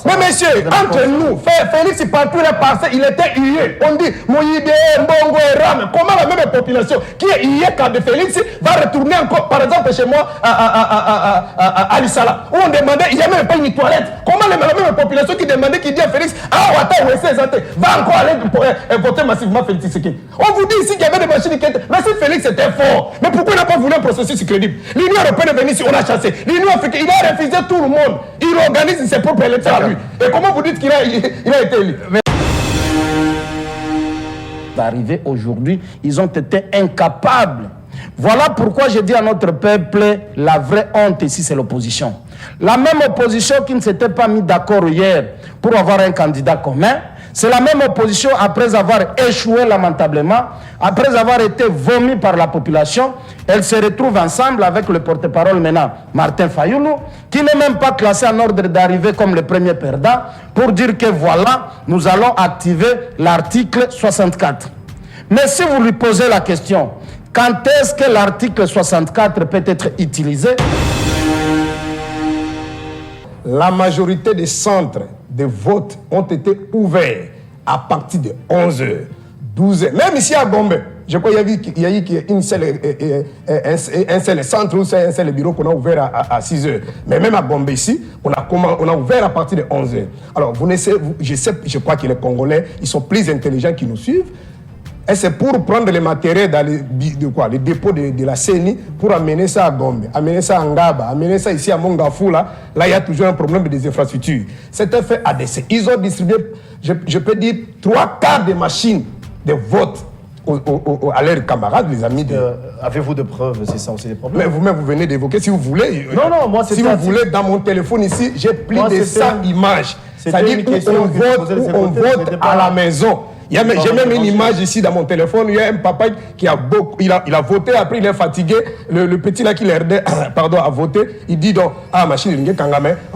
Mais monsieur, entre nous, Félix partout il est passé, il était hué. On dit Moïbe, Mbongo et Ram. Comment la même population qui est huée quand de Félix va retourner encore, par exemple, chez moi, à Lissala, où on demandait, il n'y a même pas une toilette. Comment la même population qui demandait, qui dit à Félix, va encore aller voter massivement Félix Tshisekedi. On vous dit ici qu'il y avait des machines qui étaient. Mais si Félix était fort, mais pourquoi il n'a pas voulu un processus crédible? L'Union européenne est venue ici, on a chassé. L'Union africaine, il a refusé tout le monde. Il organise ses propres élections à lui. Et comment vous dites qu'il a été élu? D'arriver aujourd'hui, ils ont été incapables. Voilà pourquoi je dis à notre peuple, la vraie honte ici, c'est l'opposition. La même opposition qui ne s'était pas mis d'accord hier pour avoir un candidat commun, c'est la même opposition après avoir échoué lamentablement, après avoir été vomi par la population, elle se retrouve ensemble avec le porte-parole maintenant, Martin Fayoulou, qui n'est même pas classé en ordre d'arrivée comme le premier perdant, pour dire que voilà, nous allons activer l'article 64. Mais si vous lui posez la question, quand est-ce que l'article 64 peut être utilisé? La majorité des centres de vote ont été ouverts à partir de 11h, 12h. Même ici à Gombe, je crois qu'il y a eu un seul centre ou un seul bureau qu'on a ouvert à 6h. Mais même à Gombe ici, on a ouvert à partir de 11h. Alors, je crois que les Congolais, ils sont plus intelligents qui nous suivent. Et c'est pour prendre les matériels dans les dépôts de la CENI pour amener ça à Gombe, amener ça à Ngaba, amener ça ici à Mongafou. Là, il y a toujours un problème des infrastructures. C'était fait à ADC. Ils ont distribué, je peux dire, 3/4 des machines de vote à leurs camarades, les amis. Avez-vous de preuves? C'est ça aussi des problèmes. Mais vous-même, vous venez d'évoquer, si vous voulez. Non, moi, c'est si vous voulez, dans mon téléphone ici, j'ai plus de 100 images. C'est-à-dire qu'on vote à la maison. J'ai même une image ici dans mon téléphone. Il y a un papa qui a voté, après il est fatigué. Le petit là qui l'aidait, pardon, a voté. Il dit donc, machine, il y a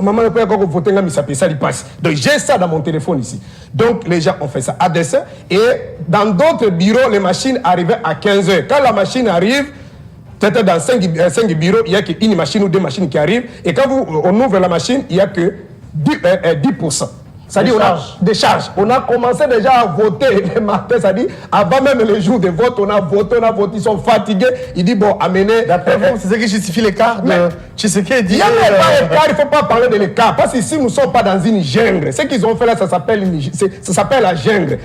maman, il peut voter, ça passe. Donc j'ai ça dans mon téléphone ici. Donc les gens ont fait ça à dessein. Et dans d'autres bureaux, les machines arrivaient à 15h. Quand la machine arrive, peut-être dans 5 bureaux, il n'y a qu'une machine ou 2 machines qui arrivent. Et quand on ouvre la machine, il n'y a que 10%. C'est-à-dire on a des charges. On a commencé déjà à voter le matin, c'est-à-dire avant même le jour de vote, on a voté, ils sont fatigués. Il dit bon, amenez. D'après vous, c'est ce qui justifie l'écart de Tshisekedi. Il n'y a pas d'écart, il ne faut pas parler de l'écart. Parce que si nous ne sommes pas dans une jungle, ce qu'ils ont fait là, ça s'appelle la jungle.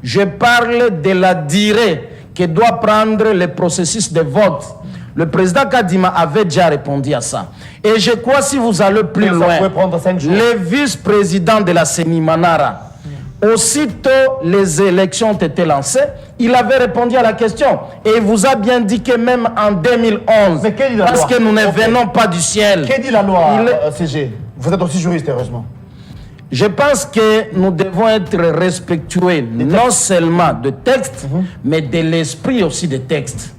Je parle de la durée que doit prendre le processus de vote. Le président Kadima avait déjà répondu à ça. Et je crois, si vous allez plus loin, le vice-président de la CENI, Manara, aussitôt les élections ont été lancées, il avait répondu à la question. Et il vous a bien dit que même en 2011, parce que nous ne venons pas du ciel. Qu'est-ce dit la loi, CG? Vous êtes aussi juriste, heureusement. Je pense que nous devons être respectueux, non seulement de textes, mais de l'esprit aussi des textes.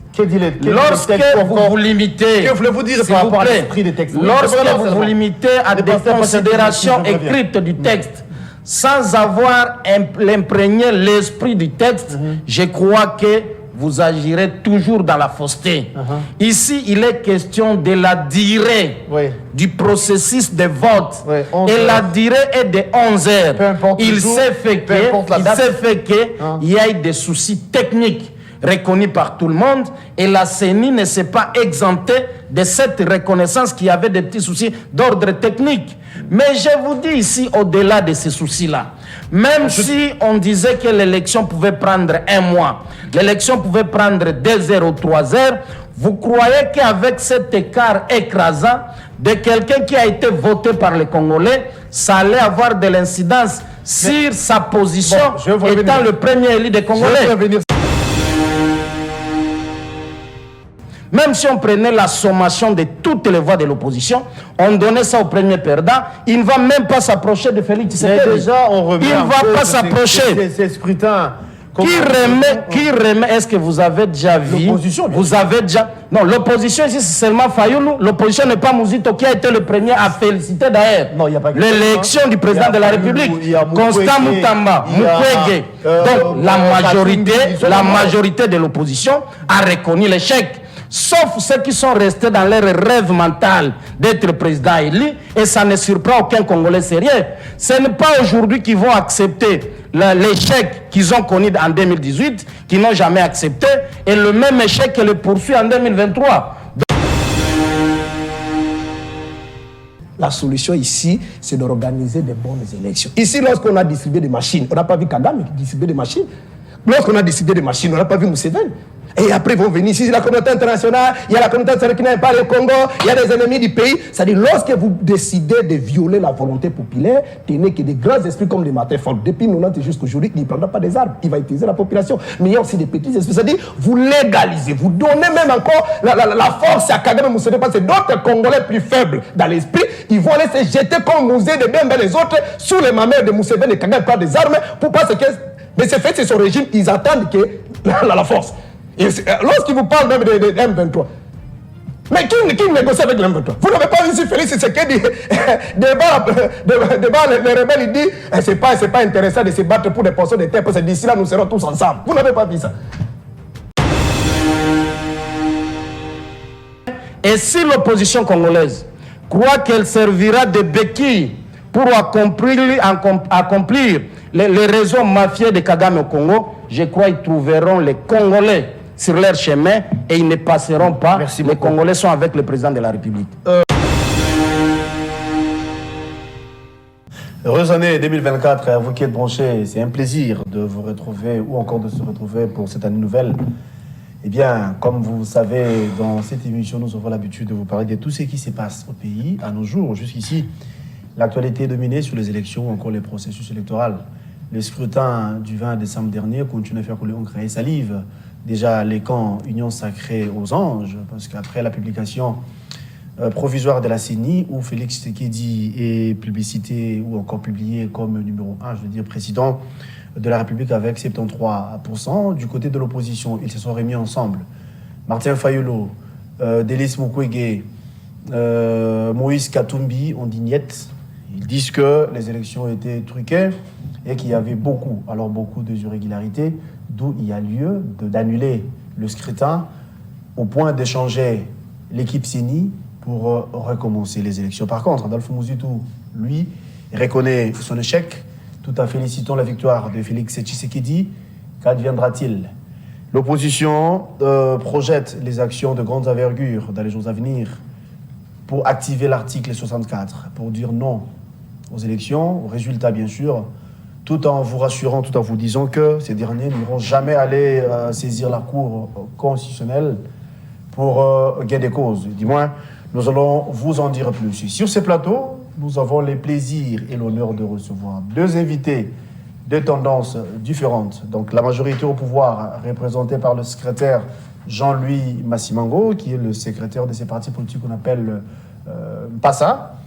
Lorsque vous limitez, que voulez-vous dire par rapport à l'esprit des textes? Lorsque vous limitez à des considérations écrites du texte, sans avoir imprégné l'esprit du texte, je crois que vous agirez toujours dans la fausseté. Ici, il est question de la durée du processus de vote. Et la durée est de 11 heures. Il s'est fait qu'il y a eu des soucis techniques reconnus par tout le monde, et la CENI ne s'est pas exemptée de cette reconnaissance qu'il y avait des petits soucis d'ordre technique. Mais je vous dis ici, au-delà de ces soucis-là, même si on disait que l'élection pouvait prendre 1 mois, l'élection pouvait prendre 2 heures ou 3 heures, vous croyez qu'avec cet écart écrasant de quelqu'un qui a été voté par les Congolais, ça allait avoir de l'incidence sur sa position étant le premier élu des Congolais? Même si on prenait la sommation de toutes les voix de l'opposition, on donnait ça au premier perdant, il ne va même pas s'approcher de Félix Tshisekedi. Déjà, on revient. Il ne va pas s'approcher. C'est scrutin. Qui remet, est-ce que vous avez déjà vu? L'opposition. Vous avez déjà. Non, l'opposition ici, c'est seulement Fayoulou. L'opposition n'est pas Mouzito qui a été le premier à féliciter d'ailleurs l'élection du président de la République. Constant Moutamba, Mukwege. Donc, la majorité de l'opposition a reconnu l'échec. sauf ceux qui sont restés dans leur rêve mental d'être président élu, et ça ne surprend aucun Congolais sérieux. Ce n'est pas aujourd'hui qu'ils vont accepter l'échec qu'ils ont connu en 2018, qu'ils n'ont jamais accepté, et le même échec que le poursuit en 2023. La solution ici, c'est d'organiser des bonnes élections. Ici, lorsqu'on a distribué des machines, on n'a pas vu Kagame distribuer des machines. Lorsqu'on a distribué des machines, on n'a pas vu Museveni. Et après, ils vont venir ici, la communauté internationale, il y a la communauté internationale qui n'aime pas le Congo, il y a des ennemis du pays. C'est-à-dire, lorsque vous décidez de violer la volonté populaire, tenez que des grands esprits comme les Martin Fayulu, depuis 90 jusqu'à aujourd'hui, il ne prendra pas des armes, il va utiliser la population. Mais il y a aussi des petits esprits, c'est-à-dire, vous légalisez, vous donnez même encore la force à Kagame Museveni, parce que d'autres Congolais plus faibles dans l'esprit, ils vont aller se jeter comme Mouzé de Bembe les autres sous les mamelles de Museveni et Kagame prennent des armes, pour parce que, mais c'est fait, c'est son régime, ils attendent que la force. Lorsqu'il vous parle même de M23, mais qui négocie avec le M23? Vous n'avez pas vu si Félix Tshisekedi devant les rebelles, il dit c'est pas intéressant de se battre pour des portions de terre, parce que d'ici là nous serons tous ensemble. Vous n'avez pas vu ça? Et si l'opposition congolaise croit qu'elle servira de béquille pour accomplir les réseaux mafieux de Kagame au Congo, je crois qu'ils trouveront les Congolais sur leur chemin et ils ne passeront pas. Merci les beaucoup. Congolais sont avec le président de la République. Heureuse année 2024 à vous qui êtes branchés. C'est un plaisir de vous retrouver ou encore de se retrouver pour cette année nouvelle. Eh bien, comme vous savez, dans cette émission, nous avons l'habitude de vous parler de tout ce qui se passe au pays à nos jours. Jusqu'ici, l'actualité est dominée sur les élections ou encore les processus électoraux. Le scrutin du 20 décembre dernier continue à faire couler encre et salive. Déjà, les camps Union Sacrée aux Anges, parce qu'après la publication provisoire de la CENI, où Félix Tshisekedi est publicité ou encore publié comme numéro 1, je veux dire président de la République avec 73%. Du côté de l'opposition, ils se sont remis ensemble. Martin Fayulu, Delis Mukwege, Moïse Katumbi ont dit niet. Ils disent que les élections étaient truquées et qu'il y avait beaucoup de irrégularités, d'où il y a lieu d'annuler le scrutin au point d'échanger l'équipe CENI pour recommencer les élections. Par contre, Adolphe Mouzitou, lui, reconnaît son échec, tout en félicitant la victoire de Félix Tshisekedi. Qu'adviendra-t-il? L'opposition projette les actions de grande envergure dans les jours à venir pour activer l'article 64, pour dire non aux élections, aux résultats bien sûr, tout en vous rassurant, tout en vous disant que ces derniers n'iront jamais aller saisir la Cour constitutionnelle pour gain de cause. Du moins, nous allons vous en dire plus. Sur ce plateau, nous avons le plaisir et l'honneur de recevoir deux invités de tendances différentes. Donc la majorité au pouvoir, représentée par le secrétaire Jean-Louis Massimango, qui est le secrétaire de ces partis politiques qu'on appelle PASA,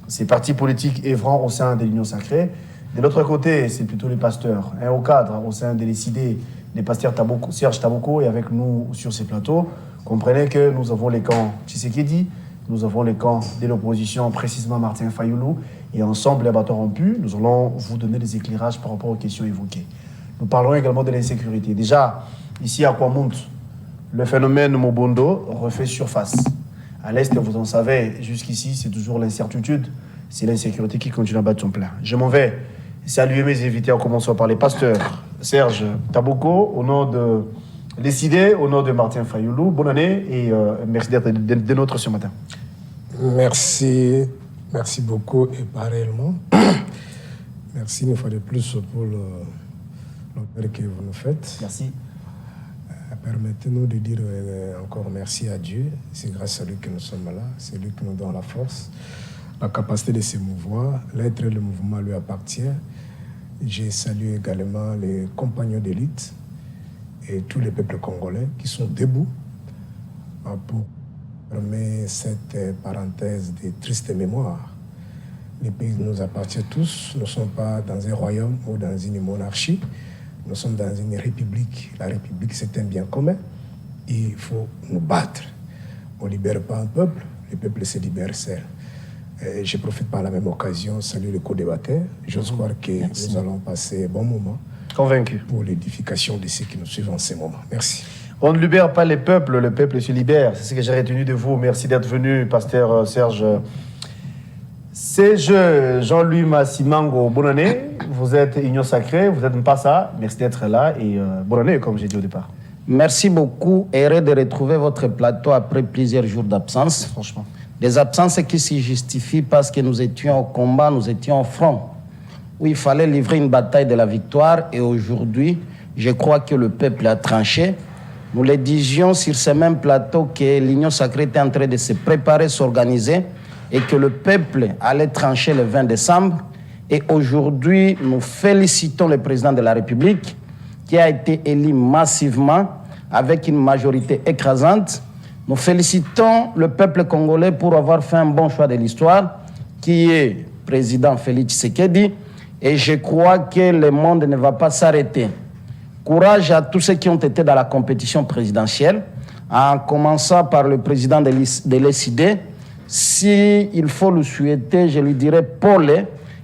ces partis politiques œuvrant au sein de l'Union Sacrée. De l'autre côté, c'est plutôt les pasteurs, un haut cadre au sein de l'ECD, les pasteurs Serge Taboko, et avec nous sur ces plateaux. Comprenez que nous avons les camps Tshisekedi, nous avons les camps de l'opposition, précisément Martin Fayulu, et ensemble, les bâtons rompus, nous allons vous donner des éclairages par rapport aux questions évoquées. Nous parlerons également de l'insécurité. Déjà, ici à Kwamount, le phénomène Mobondo refait surface. À l'Est, vous en savez, jusqu'ici, c'est toujours l'incertitude, c'est l'insécurité qui continue à battre son plein. Je m'en vais saluer mes invités en commençant par les pasteurs. Serge Taboko, au nom de l'ECD, au nom de Martin Fayulu. Bonne année et merci d'être de nôtres ce matin. Merci beaucoup et pareillement. Merci une fois de plus pour l'honneur que vous nous faites. Merci. Permettez-nous de dire encore merci à Dieu. C'est grâce à lui que nous sommes là. C'est lui qui nous donne la force, la capacité de se mouvoir. L'être et le mouvement lui appartient. J'ai salué également les compagnons d'élite et tous les peuples congolais qui sont debout pour fermer cette parenthèse de triste mémoire. Les pays nous appartiennent tous. Nous ne sommes pas dans un royaume ou dans une monarchie. Nous sommes dans une république. La république, c'est un bien commun. Il faut nous battre. On ne libère pas un peuple, le peuple se libère seul. Je profite par la même occasion, saluer les co-débatteurs. J'ose croire que nous allons passer un bon moment. Convaincu. Pour l'édification de ceux qui nous suivent en ce moment. Merci. On ne libère pas les peuples, le peuple se libère. C'est ce que j'ai retenu de vous. Merci d'être venu, pasteur Serge. Jean-Louis Massimango, bonne année. Vous êtes Union Sacrée, vous êtes Mpassa. Merci d'être là et bonne année, comme j'ai dit au départ. Merci beaucoup. Heureux de retrouver votre plateau après plusieurs jours d'absence. Franchement. Des absences qui se justifient parce que nous étions au combat, nous étions au front, où il fallait livrer une bataille de la victoire. Et aujourd'hui, je crois que le peuple a tranché. Nous le disions sur ce même plateau que l'Union Sacrée était en train de se préparer, s'organiser, et que le peuple allait trancher le 20 décembre. Et aujourd'hui, nous félicitons le président de la République qui a été élu massivement avec une majorité écrasante. Nous félicitons le peuple congolais pour avoir fait un bon choix de l'histoire, qui est président Félix Tshisekedi. Et je crois que le monde ne va pas s'arrêter. Courage à tous ceux qui ont été dans la compétition présidentielle, en commençant par le président de l'ESID. S'il faut le souhaiter, je lui dirais Paul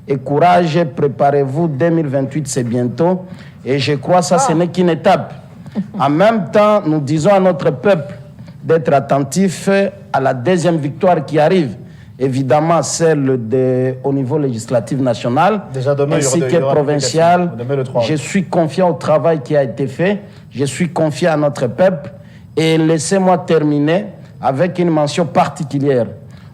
et courage, préparez-vous, 2028 c'est bientôt. Et je crois que ça, ce n'est qu'une étape. En même temps, nous disons à notre peuple d'être attentif à la deuxième victoire qui arrive. Évidemment, celle au niveau législatif national, ainsi que provincial. Je suis confiant au travail qui a été fait. Je suis confiant à notre peuple. Et laissez-moi terminer avec une mention particulière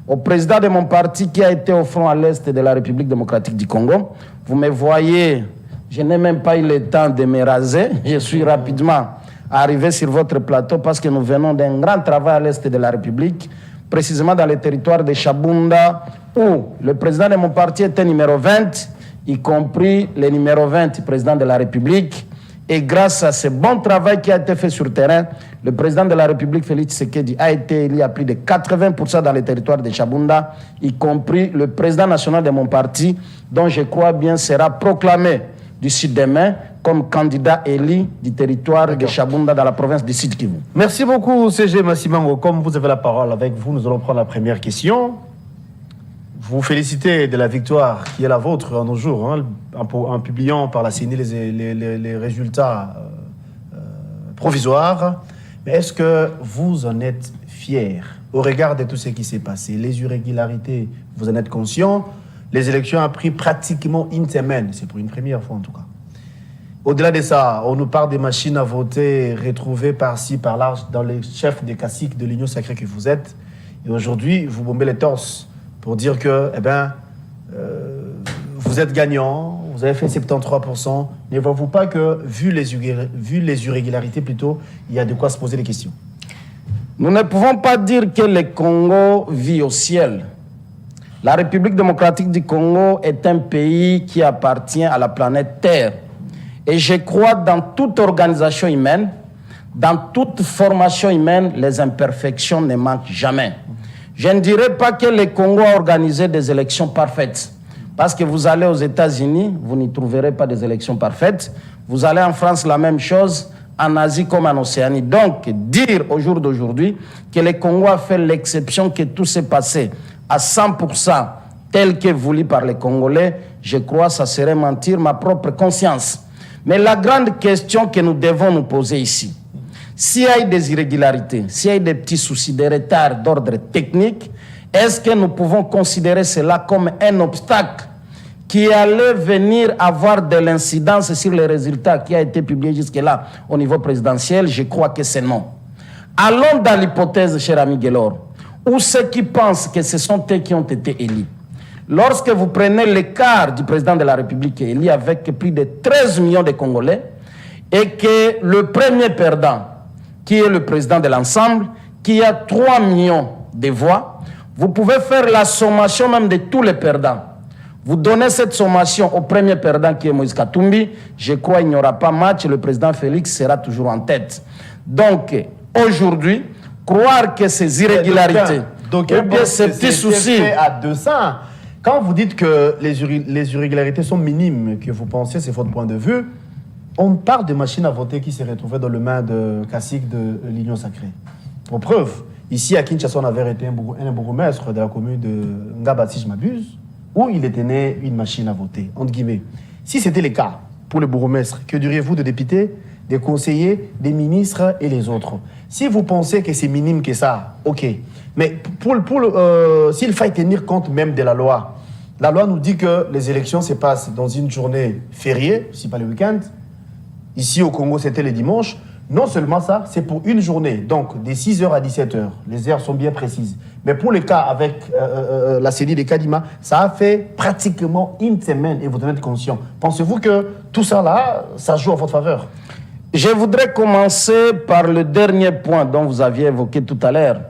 au président de mon parti qui a été au front à l'est de la République démocratique du Congo. Vous me voyez, je n'ai même pas eu le temps de me raser. Je suis rapidement arrivé sur votre plateau parce que nous venons d'un grand travail à l'est de la République, précisément dans le territoire de Chabunda, où le président de mon parti était numéro 20, y compris le numéro 20, président de la République. Et grâce à ce bon travail qui a été fait sur le terrain, le président de la République, Félix Tshisekedi, a été élu à plus de 80% dans le territoire de Chabunda, y compris le président national de mon parti, dont je crois bien sera proclamé d'ici demain comme candidat élu du territoire de Chabunda dans la province du Sud Kivu. Merci beaucoup, CG Massimango. Comme vous avez la parole avec vous, nous allons prendre la première question. Vous félicitez de la victoire qui est la vôtre en nos jours, hein, en publiant par la CENI les résultats provisoires. Mais est-ce que vous en êtes fiers au regard de tout ce qui s'est passé? Les irrégularités, vous en êtes conscient? Les élections ont pris pratiquement une semaine. C'est pour une première fois en tout cas. Au-delà de ça, on nous parle des machines à voter retrouvées par-ci, par-là, dans les chefs des caciques de l'Union Sacrée que vous êtes. Et aujourd'hui, vous bombez les torses pour dire que, vous êtes gagnant, vous avez fait 73%. Ne voyez-vous pas que, vu les irrégularités plutôt, il y a de quoi se poser des questions? Nous ne pouvons pas dire que le Congo vit au ciel. La République démocratique du Congo est un pays qui appartient à la planète Terre. Et je crois dans toute organisation humaine, dans toute formation humaine, les imperfections ne manquent jamais. Je ne dirais pas que le Congo a organisé des élections parfaites. Parce que vous allez aux États-Unis, vous n'y trouverez pas des élections parfaites. Vous allez en France, la même chose, en Asie comme en Océanie. Donc, dire au jour d'aujourd'hui que le Congo a fait l'exception, que tout s'est passé à 100% tel que voulu par les Congolais, je crois que ça serait mentir ma propre conscience. Mais la grande question que nous devons nous poser ici, s'il y a eu des irrégularités, s'il y a eu des petits soucis, des retards d'ordre technique, est-ce que nous pouvons considérer cela comme un obstacle qui allait venir avoir de l'incidence sur les résultats qui a été publié jusque-là au niveau présidentiel? Je crois que c'est non. Allons dans l'hypothèse, cher ami Guélor, où ceux qui pensent que ce sont eux qui ont été élus. Lorsque vous prenez l'écart du président de la République élu avec plus de 13 millions de Congolais et que le premier perdant, qui est le président de l'ensemble, qui a 3 millions de voix, vous pouvez faire la sommation même de tous les perdants. Vous donnez cette sommation au premier perdant qui est Moïse Katumbi, je crois qu'il n'y aura pas match, le président Félix sera toujours en tête. Donc, aujourd'hui, croire que ces irrégularités, ou bien ces petits soucis... à 200. Quand vous dites que les irrégularités sont minimes, que vous pensez, c'est votre point de vue, on parle de machines à voter qui se retrouvaient dans les mains de caciques de l'Union Sacrée. Pour preuve, ici à Kinshasa, on avait arrêté un bourgmestre de la commune de Ngaba, si je m'abuse, où il détenait une machine à voter, entre guillemets. Si c'était le cas pour le bourgmestre, que diriez-vous de députés des conseillers, des ministres et les autres. Si vous pensez que c'est minime que ça, ok. Mais s'il faut tenir compte même de la loi nous dit que les élections se passent dans une journée fériée, si pas le week-end. Ici au Congo, c'était le dimanche. Non seulement ça, c'est pour une journée, donc de 6h à 17h. Les heures sont bien précises. Mais pour le cas avec la CENI de Kadima, ça a fait pratiquement une semaine et vous en êtes conscient. Pensez-vous que tout ça là, ça joue en votre faveur? Je voudrais commencer par le dernier point dont vous aviez évoqué tout à l'heure.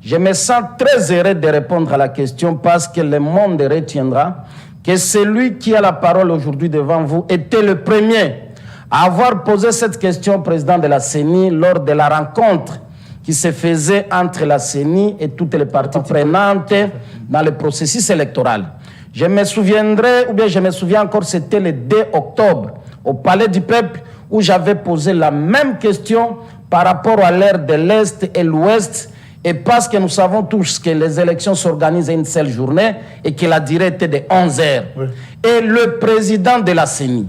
Je me sens très heureux de répondre à la question parce que le monde retiendra que celui qui a la parole aujourd'hui devant vous était le premier à avoir posé cette question au président de la CENI lors de la rencontre qui se faisait entre la CENI et toutes les parties prenantes dans le processus électoral. Je me souviens encore, c'était le 2 octobre, au Palais du Peuple, où j'avais posé la même question par rapport à l'ère de l'Est et l'Ouest, et parce que nous savons tous que les élections s'organisent une seule journée et que la durée était de 11 heures. Oui. Et le président de la CENI,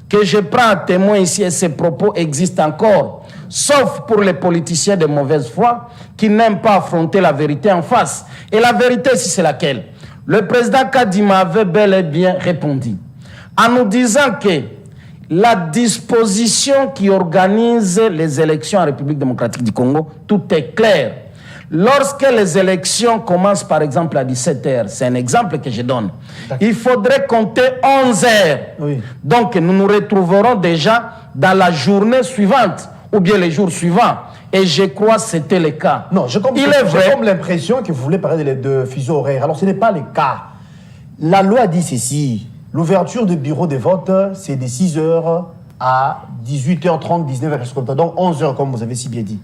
que je prends à témoin ici, et ses propos existent encore, sauf pour les politiciens de mauvaise foi qui n'aiment pas affronter la vérité en face. Et la vérité, c'est laquelle? Le président Kadima avait bel et bien répondu en nous disant que la disposition qui organise les élections en République démocratique du Congo, tout est clair. Lorsque les élections commencent par exemple à 17h, c'est un exemple que je donne, il faudrait compter 11 heures. Oui. Donc nous nous retrouverons déjà dans la journée suivante ou bien les jours suivants. Et je crois que c'était le cas. Non, j'ai comme l'impression que vous voulez parler de fuseau horaire. Alors ce n'est pas le cas. La loi dit ceci. L'ouverture du bureau de vote, c'est de 6h à 18h30, 19h, donc 11h comme vous avez si bien dit.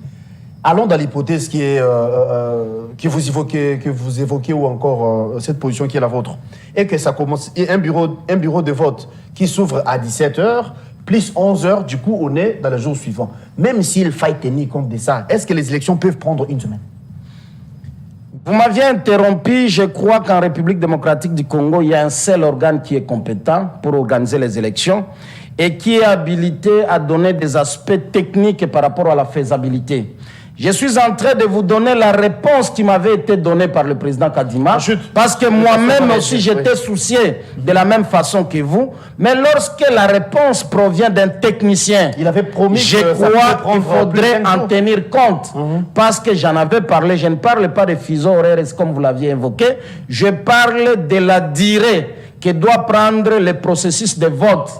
Allons dans l'hypothèse que vous évoquez ou encore cette position qui est la vôtre. Et que ça commence, et un bureau de vote qui s'ouvre à 17h, plus 11h, du coup on est dans le jour suivant. Même s'il faille tenir compte de ça, est-ce que les élections peuvent prendre une semaine? Vous m'aviez interrompu, je crois qu'en République démocratique du Congo, il y a un seul organe qui est compétent pour organiser les élections et qui est habilité à donner des aspects techniques par rapport à la faisabilité. Je suis en train de vous donner la réponse qui m'avait été donnée par le président Kadima, parce que moi-même aussi j'étais soucié de la même façon que vous, mais lorsque la réponse provient d'un technicien, il avait promis je crois qu'il faudrait en tenir compte, parce que j'en avais parlé. Je ne parle pas de fuseau horaire comme vous l'aviez évoqué, je parle de la durée que doit prendre le processus de vote.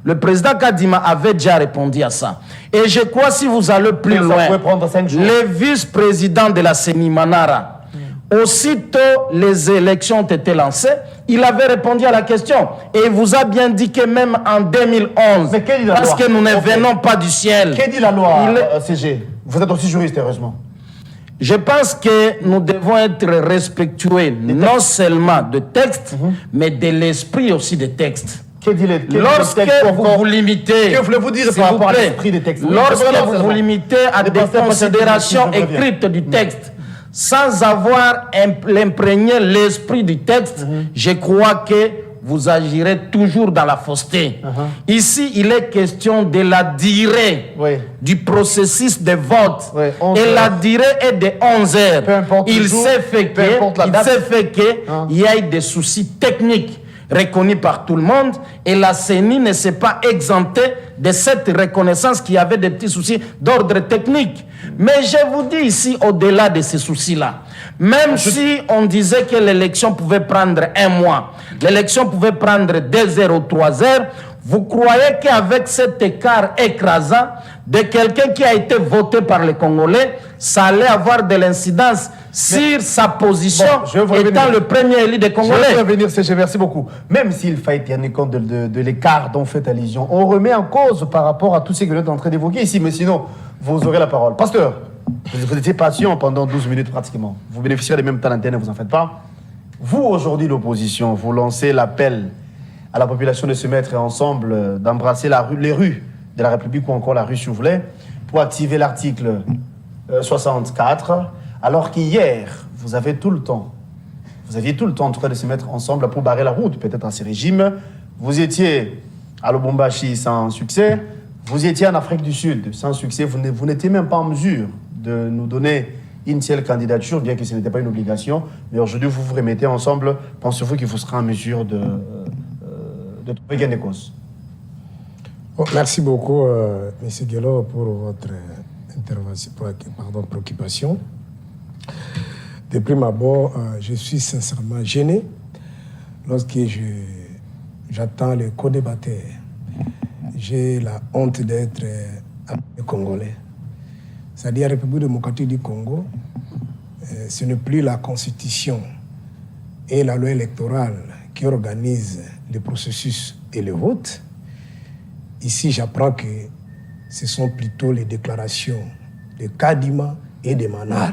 Le président Kadima avait déjà répondu à ça. Et je crois, si vous allez plus loin, le vice-président de la CENI, Manara, aussitôt les élections ont été lancées, il avait répondu à la question. Et il vous a bien dit que même en 2011, parce que nous ne venons pas du ciel. Qu'est-ce dit la loi, CG? Vous êtes aussi juriste, heureusement. Je pense que nous devons être respectueux, non seulement de textes, mais de l'esprit aussi des textes. Lorsque vous vous limitez, que voulez-vous dire par rapport à l'esprit des textes? Lorsque vous vous limitez à des considérations écrites du texte, sans avoir imprégné l'esprit du texte, je crois que vous agirez toujours dans la fausseté. Ici, il est question de la durée du processus de vote. Et la durée est de 11 heures. Il s'est fait qu'il y a eu des soucis techniques reconnus par tout le monde, et la CENI ne s'est pas exemptée de cette reconnaissance qu'il y avait des petits soucis d'ordre technique. Mais je vous dis ici, au-delà de ces soucis-là, même si on disait que l'élection pouvait prendre 1 mois, l'élection pouvait prendre 2 heures ou 3 heures, vous croyez qu'avec cet écart écrasant de quelqu'un qui a été voté par les Congolais, ça allait avoir de l'incidence sur sa position étant le premier élu des Congolais? Je vais revenir, CG, merci beaucoup. Même s'il faille tenir compte de l'écart dont fait allusion, on remet en cause par rapport à tout ce que vous êtes en train d'évoquer ici, mais sinon, vous aurez la parole. Pasteur, vous étiez patient pendant 12 minutes pratiquement. Vous bénéficierez des mêmes temps d'antenne, ne vous en faites pas. Vous, aujourd'hui, l'opposition, vous lancez l'appel à la population de se mettre ensemble, d'embrasser les rues de la République ou encore la rue Chouvelet pour activer l'article 64, alors qu'hier, vous aviez tout le temps en tout cas de se mettre ensemble pour barrer la route peut-être à ces régimes. Vous étiez à Lubumbashi sans succès, Vous étiez en Afrique du Sud, sans succès. Vous n'étiez même pas en mesure de nous donner une seule candidature, bien que ce n'était pas une obligation. Mais aujourd'hui, vous vous remettez ensemble. Pensez-vous qu'il vous sera en mesure de trouver gain de cause? Bon, merci beaucoup, M. Guello, pour votre préoccupation. De prime abord, je suis sincèrement gêné lorsque j'attends les co-débatteurs. J'ai la honte d'être congolais. C'est-à-dire la République démocratique du Congo, ce n'est plus la Constitution et la loi électorale qui organisent le processus et le vote. Ici, j'apprends que ce sont plutôt les déclarations de Kadima et de Manara.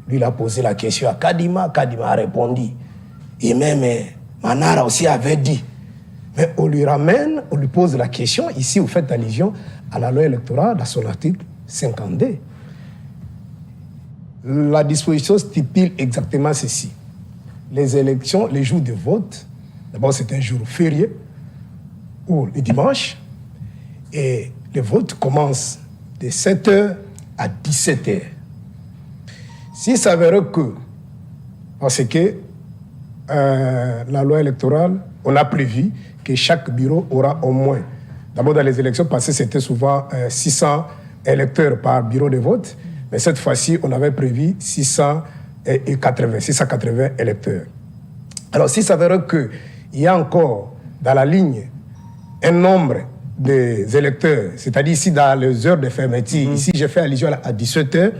Lui, il a posé la question à Kadima, Kadima a répondu. Et même Manara aussi avait dit. Mais on lui ramène, on lui pose la question, ici vous faites allusion à la loi électorale dans son article 52. La disposition stipule exactement ceci. Les élections, les jours de vote, d'abord c'est un jour férié, ou le dimanche, et le vote commence de 7h à 17h. S'il s'avère que, parce que la loi électorale, on a prévu que chaque bureau aura au moins, d'abord dans les élections passées, c'était souvent 600 électeurs par bureau de vote, mais cette fois-ci, on avait prévu 680 électeurs. Alors, s'il s'avère qu'il y a encore dans la ligne un nombre des électeurs, c'est-à-dire ici dans les heures de fermeture, ici j'ai fait allusion à 17h,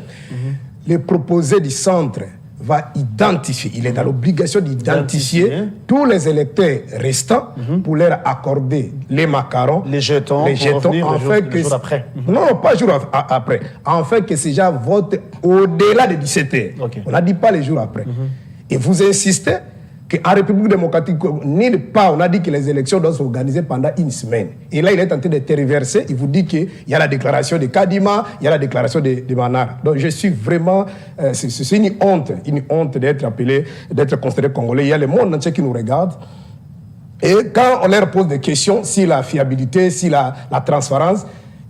le proposé du centre va identifier, il est dans l'obligation d'identifier tous les électeurs restants pour leur accorder les macarons, les jetons en fait le jour après. Non, pas jour après. En fait que ces gens votent au-delà de 17h. Okay. On n'a dit pas les jours après. Et vous insistez qu'en République démocratique, nulle part, on a dit que les élections doivent s'organiser pendant une semaine. Et là, il est tenté de tergiverser. Il vous dit qu'il y a la déclaration de Kadima, il y a la déclaration de Manara. Donc, je suis vraiment... c'est une honte d'être appelé, d'être considéré congolais. Il y a le monde entier qui nous regarde. Et quand on leur pose des questions, si la fiabilité, si la transparence,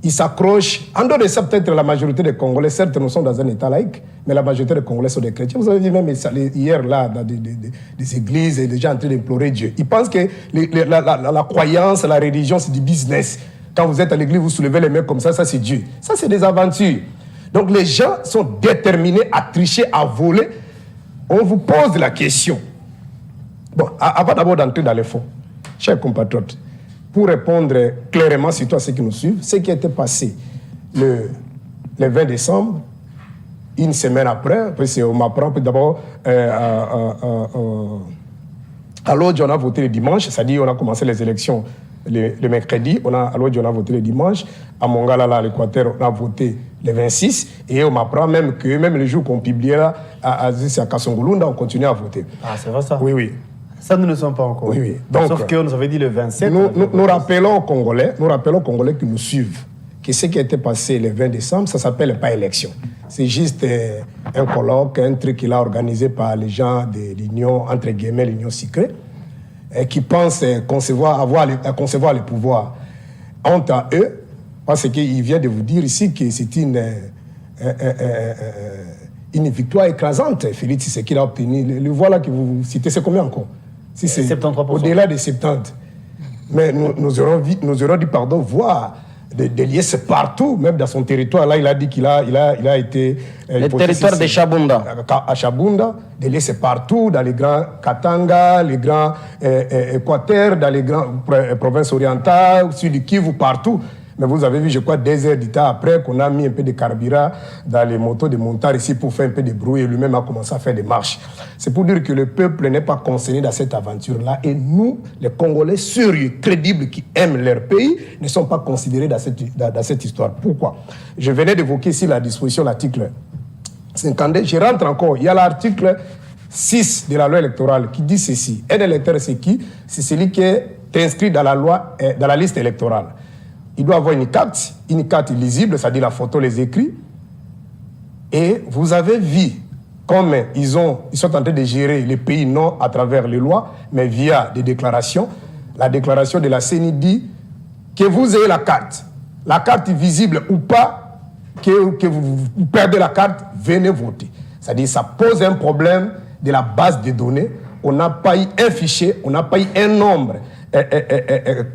ils s'accrochent. En dehors de ça, peut-être la majorité des Congolais, certes, nous sommes dans un État laïque, mais la majorité des Congolais sont des chrétiens. Vous avez vu même hier, là, dans des églises, et des gens en train d'implorer Dieu. Ils pensent que la croyance, la religion, c'est du business. Quand vous êtes à l'église, vous soulevez les mains comme ça c'est Dieu. Ça, c'est des aventures. Donc, les gens sont déterminés à tricher, à voler. On vous pose la question. Bon, avant d'abord d'entrer dans les fonds, chers compatriotes, pour répondre clairement surtout à ceux qui nous suivent, ce qui a été passé le 20 décembre, une semaine après on m'apprend que d'abord à Lodj, on a voté le dimanche, c'est-à-dire on a commencé les élections le mercredi, à Lodj, on a voté le dimanche, à Mongala, là, à l'Équateur, on a voté le 26, et on m'apprend même que même le jour qu'on publiera à Kasongolunda, on continue à voter. Ah, c'est vrai ça? Oui, oui. Ça, nous ne sommes pas encore. Oui. Donc, sauf qu'on nous avait dit le 27. Nous rappelons aux Congolais qui nous suivent que ce qui a été passé le 20 décembre, ça ne s'appelle pas élection. C'est juste un colloque, un truc qu'il a organisé par les gens de l'Union, entre guillemets, l'Union secrète, qui pensent concevoir le pouvoir. Honte à eux, parce qu'il vient de vous dire ici que c'est une victoire écrasante, Félix, c'est qu'il a obtenu. Le voilà que vous citez, c'est combien encore? Si c'est 73%. Au-delà de 70. Mais nous aurons dit, pardon, voir des liesses partout, même dans son territoire. Là, il a dit qu'il a été... le territoire de Chabunda. À Chabunda, des liesses partout, dans les grands Katanga, les grands Équateur, dans les grandes provinces orientales, sur le Kivu, partout. Mais vous avez vu, je crois, 2 heures du temps après qu'on a mis un peu de carburant dans les motos de montard ici pour faire un peu de bruit et lui-même a commencé à faire des marches. C'est pour dire que le peuple n'est pas concerné dans cette aventure-là et nous, les Congolais sérieux, crédibles, qui aiment leur pays, ne sont pas considérés dans cette histoire. Pourquoi? Je venais d'évoquer ici la disposition, l'article 52. Je rentre encore. Il y a l'article 6 de la loi électorale qui dit ceci. Un électeur, c'est qui? C'est celui qui est inscrit dans la loi, dans la liste électorale. Il doit avoir une carte lisible, c'est-à-dire la photo, les écrits. Et vous avez vu comme ils sont en train de gérer les pays non à travers les lois, mais via des déclarations. La déclaration de la CENI dit que vous ayez la carte. la carte visible ou pas, que vous perdez la carte, venez voter. C'est-à-dire ça pose un problème de la base de données. On n'a pas eu un fichier, on n'a pas eu un nombre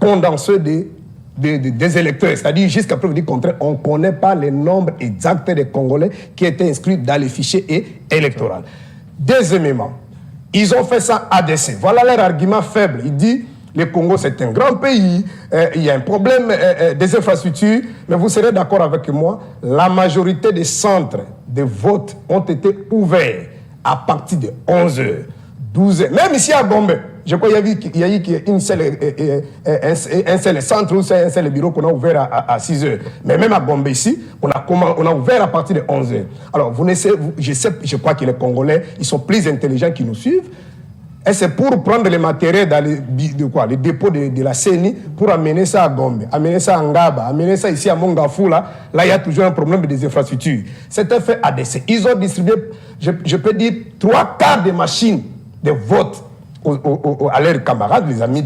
condensé des électeurs. C'est-à-dire, jusqu'à preuve du contraire, on ne connaît pas le nombre exact des Congolais qui étaient inscrits dans les fichiers électoraux. Deuxièmement, ils ont fait ça à ADC. Voilà leur argument faible. Il dit, le Congo, c'est un grand pays, il y a un problème des infrastructures, mais vous serez d'accord avec moi, la majorité des centres de vote ont été ouverts à partir de 11h, 12h, même ici à Gombe. Je crois qu'il y a eu un seul centre ou un seul bureau qu'on a ouvert à 6h. Mais même à Gombe ici, on a ouvert à partir de 11h. Alors, je crois que les Congolais, ils sont plus intelligents qui nous suivent. Et c'est pour prendre les matériels dans les dépôts de la CENI pour amener ça à Gombe, amener ça à Ngaba, amener ça ici à Mongafou. Là, il y a toujours un problème des infrastructures. C'était fait à ADC. Ils ont distribué, je peux dire, 3/4 des machines de vote à leurs camarades, les amis.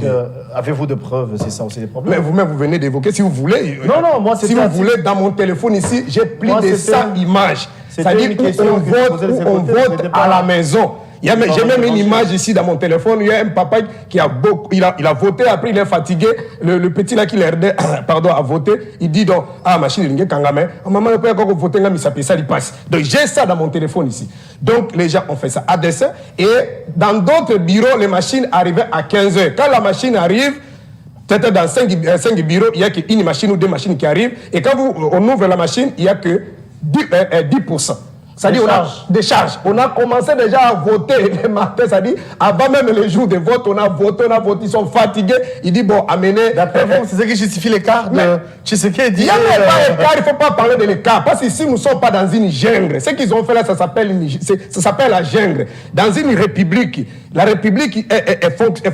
Avez-vous de preuves? C'est ça aussi des problèmes. Mais vous-même, vous venez d'évoquer, si vous voulez. Non, moi, c'est si vous voulez, dans mon téléphone ici, j'ai plus de 100 images. C'est-à-dire qu'on vote à la maison. J'ai même une image ici dans mon téléphone. Il y a un papa qui a voté, après il est fatigué. Le petit là qui l'aidait, à voter, il dit donc, machine, il y a maman, il peut encore voter, ça lui passe. Donc j'ai ça dans mon téléphone ici. Donc les gens ont fait ça à dessein. Et dans d'autres bureaux, les machines arrivaient à 15h. Quand la machine arrive, peut-être dans 5 bureaux, il n'y a qu'une machine ou 2 machines qui arrivent. Et quand on ouvre la machine, il n'y a que 10%. C'est-à-dire, des charges. On a commencé déjà à voter le matin, c'est-à-dire, avant même les jours de vote, on a voté, ils sont fatigués. Il dit, bon, amenez. D'après vous, c'est ce qui justifie l'écart de Tshisekedi. Il n'y a même pas l'écart, il ne faut pas parler de l'écart. Parce que si nous ne sommes pas dans une jungle, ce qu'ils ont fait là, ça s'appelle la jungle. Dans une république, la république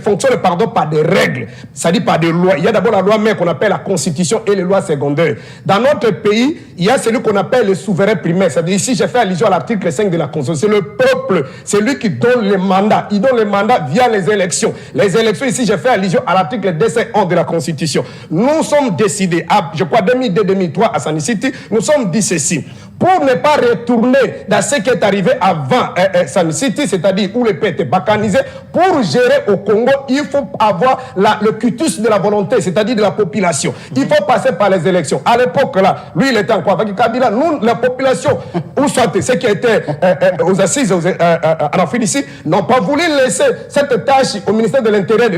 fonctionne par des règles, c'est-à-dire par des lois. Il y a d'abord la loi mère qu'on appelle la constitution et les lois secondaires. Dans notre pays, il y a celui qu'on appelle le souverain primaire. C'est-à-dire, ici, j'ai fait allusion à l'article 5 de la Constitution. C'est le peuple, c'est lui qui donne le mandat. Il donne le mandat via les élections. Les élections, ici, j'ai fait allusion à l'article 211 de la Constitution. Nous sommes décidés, je crois 2002-2003 à Sani City, nous sommes dit ceci. Pour ne pas retourner dans ce qui est arrivé avant Sani City, c'est-à-dire où le pays était bacanisé, pour gérer au Congo, il faut avoir le cutus de la volonté, c'est-à-dire de la population. Il faut passer par les élections. À l'époque, là, lui, il était en quoi? Avec Kabila, nous, la population, ou soit ceux qui étaient aux assises en Afrique ici, n'ont pas voulu laisser cette tâche au ministère de l'Intérieur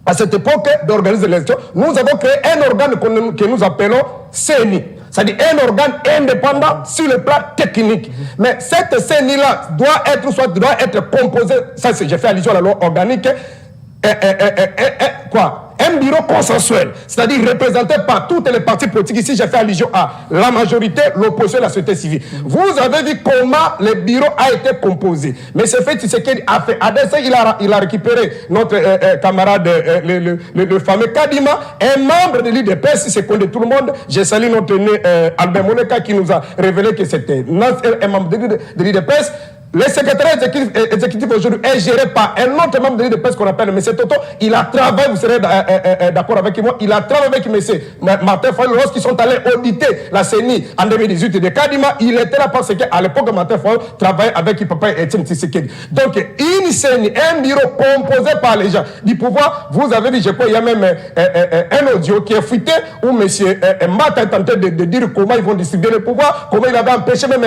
à cette époque d'organiser l'élection. Nous avons créé un organe que nous appelons CENI. C'est-à-dire un organe indépendant sur le plan technique. Mais cette CENI-là doit être composée, ça j'ai fait allusion à la loi organique, un bureau consensuel, c'est-à-dire représenté par toutes les partis politiques. Ici, j'ai fait allusion à la majorité, l'opposition et la société civile. Vous avez vu comment le bureau a été composé. Mais c'est fait, ce qu'il a fait. À dessein, il a récupéré notre camarade, le fameux Kadima, un membre de l'IDPS, c'est connu de tout le monde. J'ai salué notre Albert Moneka qui nous a révélé que c'était un membre de l'IDPS. Le secrétaire exécutif aujourd'hui est géré par un autre membre de l'IDPS qu'on appelle M. Toto. Il a travaillé, vous serez d'accord avec moi, il a travaillé avec M. Martin Fayulu lorsqu'ils sont allés auditer la CENI en 2018 de Kadima. Il était là parce qu'à l'époque, Martin Fayulu travaillait avec Papa Etienne Tshisekedi. Donc, une CENI, un bureau composé par les gens du pouvoir, vous avez dit, je crois, il y a même un audio qui est fuité où M. Mbata est tenté de dire comment ils vont distribuer le pouvoir, comment il avait empêché même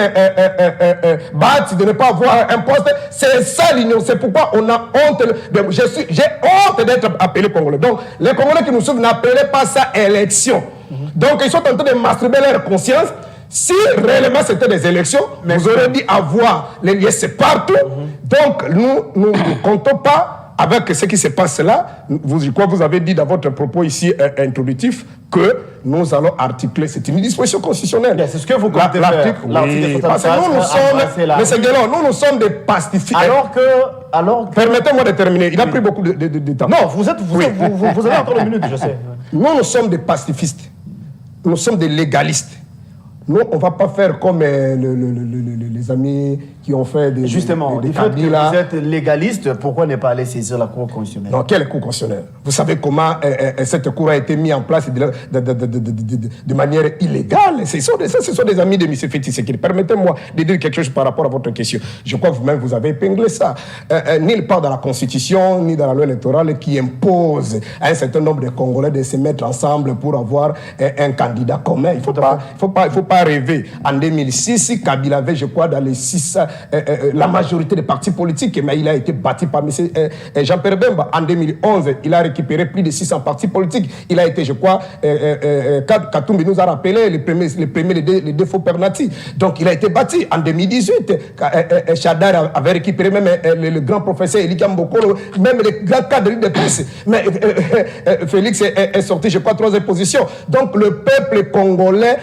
Bat de ne pas avoir un poste. C'est ça l'union. C'est pourquoi on a honte. J'ai honte d'être appelé Congolais. Donc, les Congolais qui nous suivent n'appelaient pas ça élection. Donc, ils sont en train de masturber leur conscience. Si réellement c'était des élections, vous aurez dit avoir les liens, c'est partout. Donc, nous ne comptons pas avec ce qui se passe là. Je crois que vous avez dit dans votre propos ici introductif que nous allons articuler. C'est une disposition constitutionnelle. C'est ce que vous comptez faire. Oui, parce que nous sommes des pacifiques. Alors que... Permettez-moi de terminer. Il a pris beaucoup de temps. Non, vous avez encore une minute, je sais. Nous sommes des pacifistes. Nous sommes des légalistes. Nous, on ne va pas faire comme les amis qui ont fait des... Justement, des du fait que Kabila. vous êtes légaliste, pourquoi ne pas aller saisir la Cour constitutionnelle? Non, quelle Cour constitutionnelle? Vous savez comment cette Cour a été mise en place de manière illégale. Ce sont des amis de M. Félix Tshisekedi. Permettez-moi de dire quelque chose par rapport à votre question. Je crois que vous-même, vous avez épinglé ça. Nulle part dans la Constitution, ni dans la loi électorale qui impose à un certain nombre de Congolais de se mettre ensemble pour avoir un candidat commun. Il ne faut pas rêver. En 2006, Kabila avait, je crois, dans les 6... la majorité des partis politiques, mais il a été battu par M. Jean-Pierre Bemba. En 2011, il a récupéré plus de 600 partis politiques. Il a été, je crois, Katumbi nous a rappelé les premiers les défauts Pernati. Donc, il a été battu. En 2018, Chadar avait récupéré même le grand professeur Eli Kambokolo, même les grands cadres de presse. Mais Félix est sorti, je crois, 3e position. Donc, le peuple congolais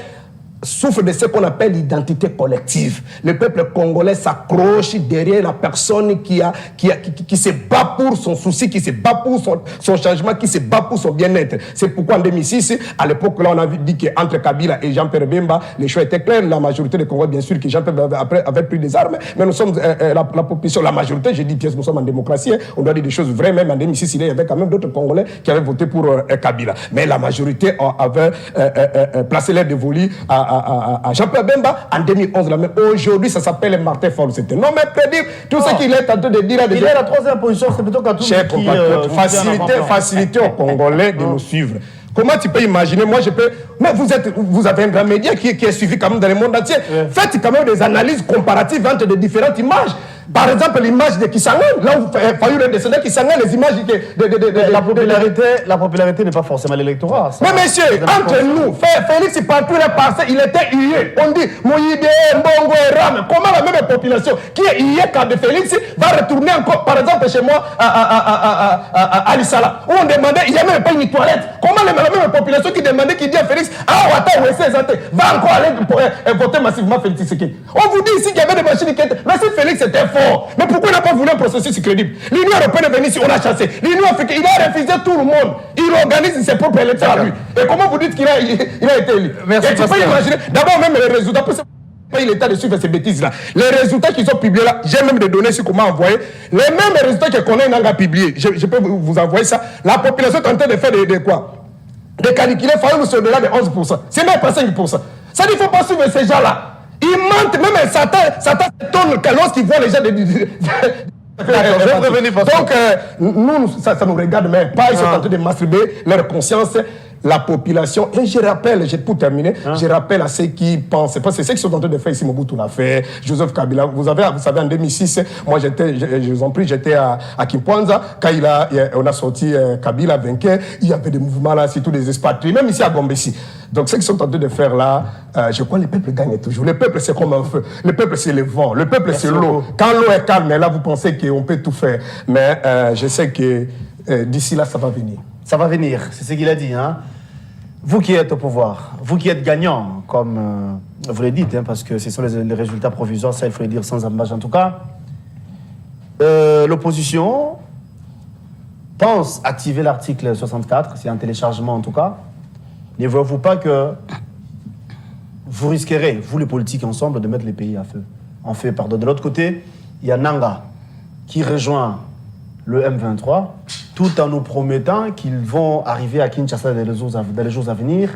souffre de ce qu'on appelle l'identité collective. Le peuple congolais s'accroche derrière la personne qui se bat pour son souci, qui se bat pour son changement, qui se bat pour son bien-être. C'est pourquoi en 2006, à l'époque, là, on a dit qu'entre Kabila et Jean-Pierre Bemba, les choix étaient clairs. La majorité des Congolais, bien sûr, que Jean-Pierre Bemba avait pris des armes, mais nous sommes la population, la majorité, je dis que nous sommes en démocratie, on doit dire des choses vraies. Même en 2006, il y avait quand même d'autres Congolais qui avaient voté pour Kabila. Mais la majorité avait placé l'air dévolu à Jean-Pierre Bemba en 2011. Mais aujourd'hui, ça s'appelle Martin Fayulu. C'était non, mais prédire tout ce qu'il est en train de dire. Il est à la 3e position, c'est plutôt qu'à tout le monde. Faciliter aux Congolais de nous suivre. Comment tu peux imaginer, moi je peux... Mais vous avez un grand média qui est suivi quand même dans le monde entier. Faites quand même des analyses comparatives entre des différentes images. Par exemple, l'image de Kisangani, là où Fayulu est décédé, Kisangani, les images La popularité n'est pas forcément l'électorat. Mais monsieur, entre nous, Félix partout est passé, il était hué. On dit Moïde, Mbongo et Ram. Comment la même population qui est huée quand de Félix va retourner encore, par exemple, chez moi, à Alisala, où on demandait, il n'y a même pas une toilette. Comment la même population qui demandait, qui dit à Félix, va encore aller voter massivement Félix Tshisekedi. On vous dit ici qu'il y avait des machines qui étaient... Mais si Félix était fort, mais pourquoi il n'a pas voulu un processus crédible? L'Union européenne est venue ici, on a chassé. L'Union africaine, il a refusé tout le monde. Il organise ses propres élections à lui. Et comment vous dites qu'il a été élu? Merci. Et tu peux imaginer, d'abord même les résultats, pour pas l'état de suivre ces bêtises-là. Les résultats qu'ils ont publiés là, j'ai même des données sur comment envoyer. Les mêmes résultats que Koné n'a publié. Je peux vous envoyer ça. La population est en train de faire de quoi? De calculer, Fayulu c'est au-delà de 11%. C'est même pas 5%. Ça dit qu'il ne faut pas suivre ces gens-là. Ils mentent, même Satan s'étonne lorsqu'il voit les gens donc, nous, ça nous regarde même pas. Ils sont en train de masturber leur conscience, la population. Et je rappelle, pour terminer, je rappelle à ceux qui pensent, parce que c'est ceux qui sont en train de faire ici, Mobutu l'a fait, Joseph Kabila. Vous savez, en 2006, moi, je vous en prie, j'étais à Kimpwanza, quand on a sorti Kabila vainqueur, il y avait des mouvements là, surtout des expatriés, même ici à Gombessi. Donc, ce qu'ils sont en train de faire là, je crois que le peuple gagne toujours. Le peuple, c'est comme un feu. Le peuple, c'est le vent. Le peuple, c'est l'eau. Quand l'eau est calme, là, vous pensez qu'on peut tout faire. Mais je sais que d'ici là, ça va venir. Ça va venir, c'est ce qu'il a dit. Hein? Vous qui êtes au pouvoir, vous qui êtes gagnant, comme vous le dites, hein, parce que ce sont les résultats provisoires, ça il faut le dire sans embâche en tout cas. L'opposition pense activer l'article 64, c'est un téléchargement en tout cas. Ne voyez-vous pas que vous risquerez, vous les politiques ensemble, de mettre les pays en feu? Pardon. De l'autre côté, il y a Nanga qui rejoint le M23, tout en nous promettant qu'ils vont arriver à Kinshasa dans les jours à venir.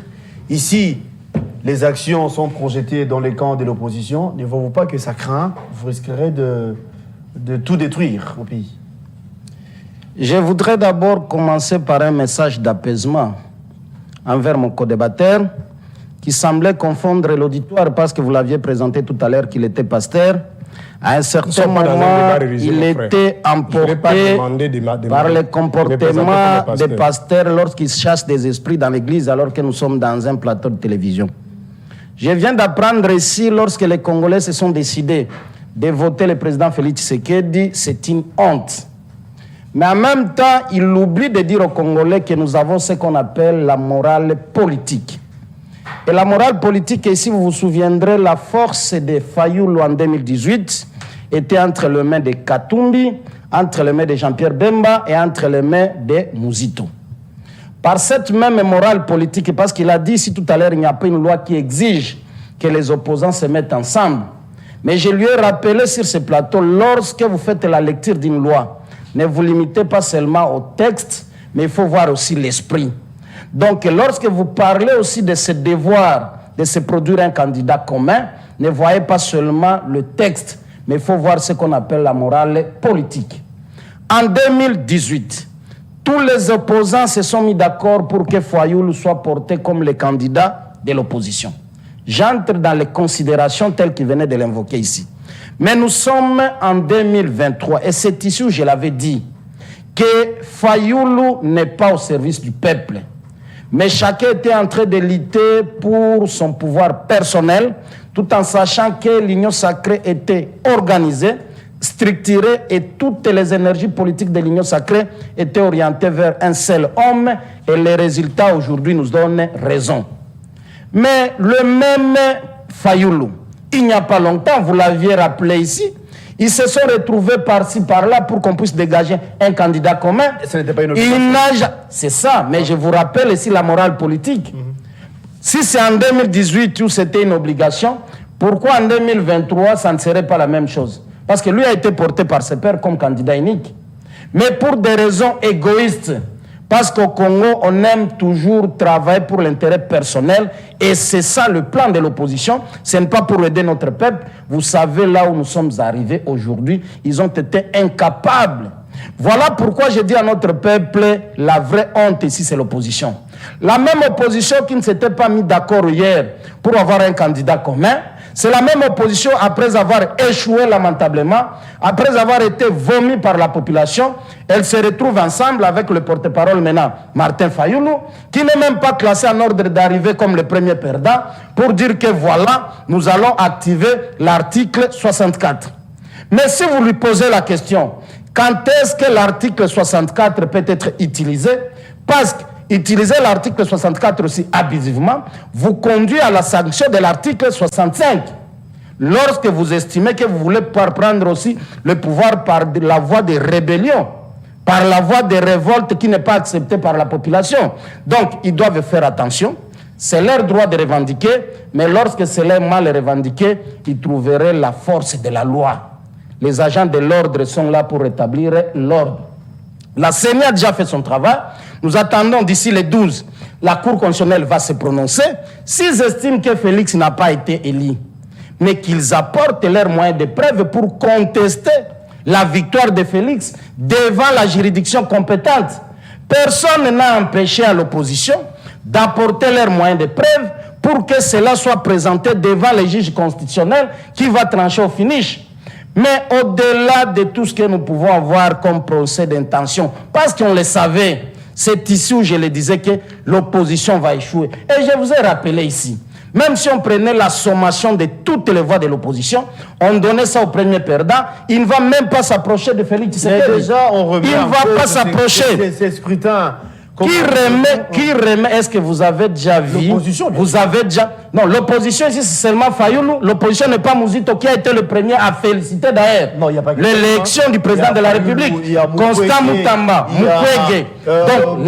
Ici, les actions sont projetées dans les camps de l'opposition. Ne voyez-vous pas que ça craint? Vous risquerez de tout détruire au pays. Je voudrais d'abord commencer par un message d'apaisement envers mon co-débatteur qui semblait confondre l'auditoire parce que vous l'aviez présenté tout à l'heure qu'il était pasteur. À un certain moment, il était emporté par le comportement des pasteurs lorsqu'ils chassent des esprits dans l'église alors que nous sommes dans un plateau de télévision. Je viens d'apprendre ici, lorsque les Congolais se sont décidés de voter le président Félix Tshisekedi, c'est une honte. Mais en même temps, il oublie de dire aux Congolais que nous avons ce qu'on appelle la morale politique. Et la morale politique, ici, vous vous souviendrez, la force de Fayulu en 2018 était entre les mains de Katumbi, entre les mains de Jean-Pierre Bemba et entre les mains de Mouzito. Par cette même morale politique, parce qu'il a dit ici tout à l'heure, il n'y a pas une loi qui exige que les opposants se mettent ensemble. Mais je lui ai rappelé sur ce plateau, lorsque vous faites la lecture d'une loi, ne vous limitez pas seulement au texte, mais il faut voir aussi l'esprit. Donc, lorsque vous parlez aussi de ce devoir de se produire un candidat commun, ne voyez pas seulement le texte, mais il faut voir ce qu'on appelle la morale politique. En 2018, tous les opposants se sont mis d'accord pour que Fayoulou soit porté comme le candidat de l'opposition. J'entre dans les considérations telles qu'il venait de l'invoquer ici. Mais nous sommes en 2023 et c'est ici où je l'avais dit que Fayoulou n'est pas au service du peuple. Mais chacun était en train de lutter pour son pouvoir personnel, tout en sachant que l'Union sacrée était organisée, structurée et toutes les énergies politiques de l'Union sacrée étaient orientées vers un seul homme et les résultats aujourd'hui nous donnent raison. Mais le même Fayoulou, il n'y a pas longtemps, vous l'aviez rappelé ici, ils se sont retrouvés par-ci, par-là pour qu'on puisse dégager un candidat commun. Ce n'était pas une obligation. C'est ça, mais je vous rappelle ici la morale politique. Si c'est en 2018 où c'était une obligation, pourquoi en 2023 ça ne serait pas la même chose? Parce que lui a été porté par ses pairs comme candidat unique. Mais pour des raisons égoïstes, parce qu'au Congo, on aime toujours travailler pour l'intérêt personnel et c'est ça le plan de l'opposition. Ce n'est pas pour aider notre peuple. Vous savez là où nous sommes arrivés aujourd'hui, ils ont été incapables. Voilà pourquoi je dis à notre peuple, la vraie honte ici, c'est l'opposition. La même opposition qui ne s'était pas mis d'accord hier pour avoir un candidat commun, c'est la même opposition après avoir échoué lamentablement, après avoir été vomi par la population, elle se retrouve ensemble avec le porte-parole maintenant, Martin Fayoulou, qui n'est même pas classé en ordre d'arrivée comme le premier perdant, pour dire que voilà, nous allons activer l'article 64. Mais si vous lui posez la question, quand est-ce que l'article 64 peut être utilisé? Parce que utiliser l'article 64 aussi abusivement vous conduit à la sanction de l'article 65. Lorsque vous estimez que vous voulez pouvoir prendre aussi le pouvoir par la voie de rébellion, par la voie de révolte qui n'est pas acceptée par la population. Donc, ils doivent faire attention. C'est leur droit de revendiquer, mais lorsque c'est leur mal revendiqué, ils trouveraient la force de la loi. Les agents de l'ordre sont là pour rétablir l'ordre. La CENI a déjà fait son travail. Nous attendons d'ici le 12. La Cour constitutionnelle va se prononcer. S'ils estiment que Félix n'a pas été élu, mais qu'ils apportent leurs moyens de preuve pour contester la victoire de Félix devant la juridiction compétente. Personne n'a empêché à l'opposition d'apporter leurs moyens de preuve pour que cela soit présenté devant les juges constitutionnels qui va trancher au finish. Mais au-delà de tout ce que nous pouvons avoir comme procès d'intention, parce qu'on le savait, c'est ici où je le disais que l'opposition va échouer. Et je vous ai rappelé ici, même si on prenait la sommation de toutes les voix de l'opposition, on donnait ça au premier perdant, il ne va même pas s'approcher de Félix Tshisekedi. Déjà, on revient. Il ne va pas s'approcher. Ces scrutins. Qui remet, est-ce que vous avez déjà vu? L'opposition. Vous avez déjà... Non, l'opposition ici, c'est seulement Fayoulou. L'opposition n'est pas Mouzito qui a été le premier à féliciter d'ailleurs l'élection du président de la République. Constant Moutamba, Mukwege. Donc,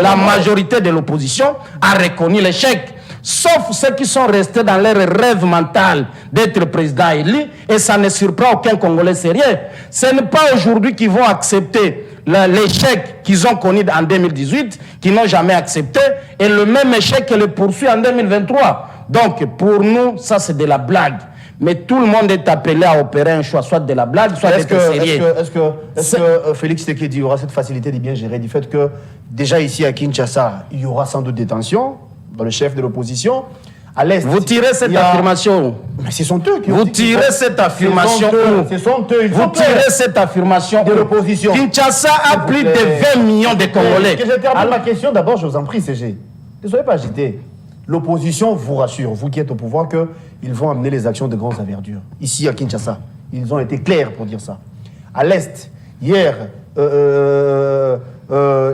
la majorité de l'opposition a reconnu l'échec. Sauf ceux qui sont restés dans leur rêve mental d'être président élu, et ça ne surprend aucun Congolais sérieux. Ce n'est pas aujourd'hui qu'ils vont accepter l'échec qu'ils ont connu en 2018, qu'ils n'ont jamais accepté, et le même échec que le poursuit en 2023. Donc, pour nous, ça c'est de la blague. Mais tout le monde est appelé à opérer un choix, soit de la blague, soit d'être sérieux. Est-ce que Félix Tshisekedi aura cette facilité de bien gérer du fait que, déjà ici à Kinshasa, il y aura sans doute des tensions dans le chef de l'opposition? À l'Est, vous tirez cette affirmation. Mais ce sont eux qui vous tirez cette affirmation. Ce sont eux. Vous tirez cette affirmation de l'opposition. Kinshasa a plus de 20 millions de Congolais. Que je termine ma question d'abord, je vous en prie, CG. Ne soyez pas agité. L'opposition vous rassure, vous qui êtes au pouvoir, qu'ils vont amener les actions de grande envergure. Ici à Kinshasa, ils ont été clairs pour dire ça. À l'Est, hier,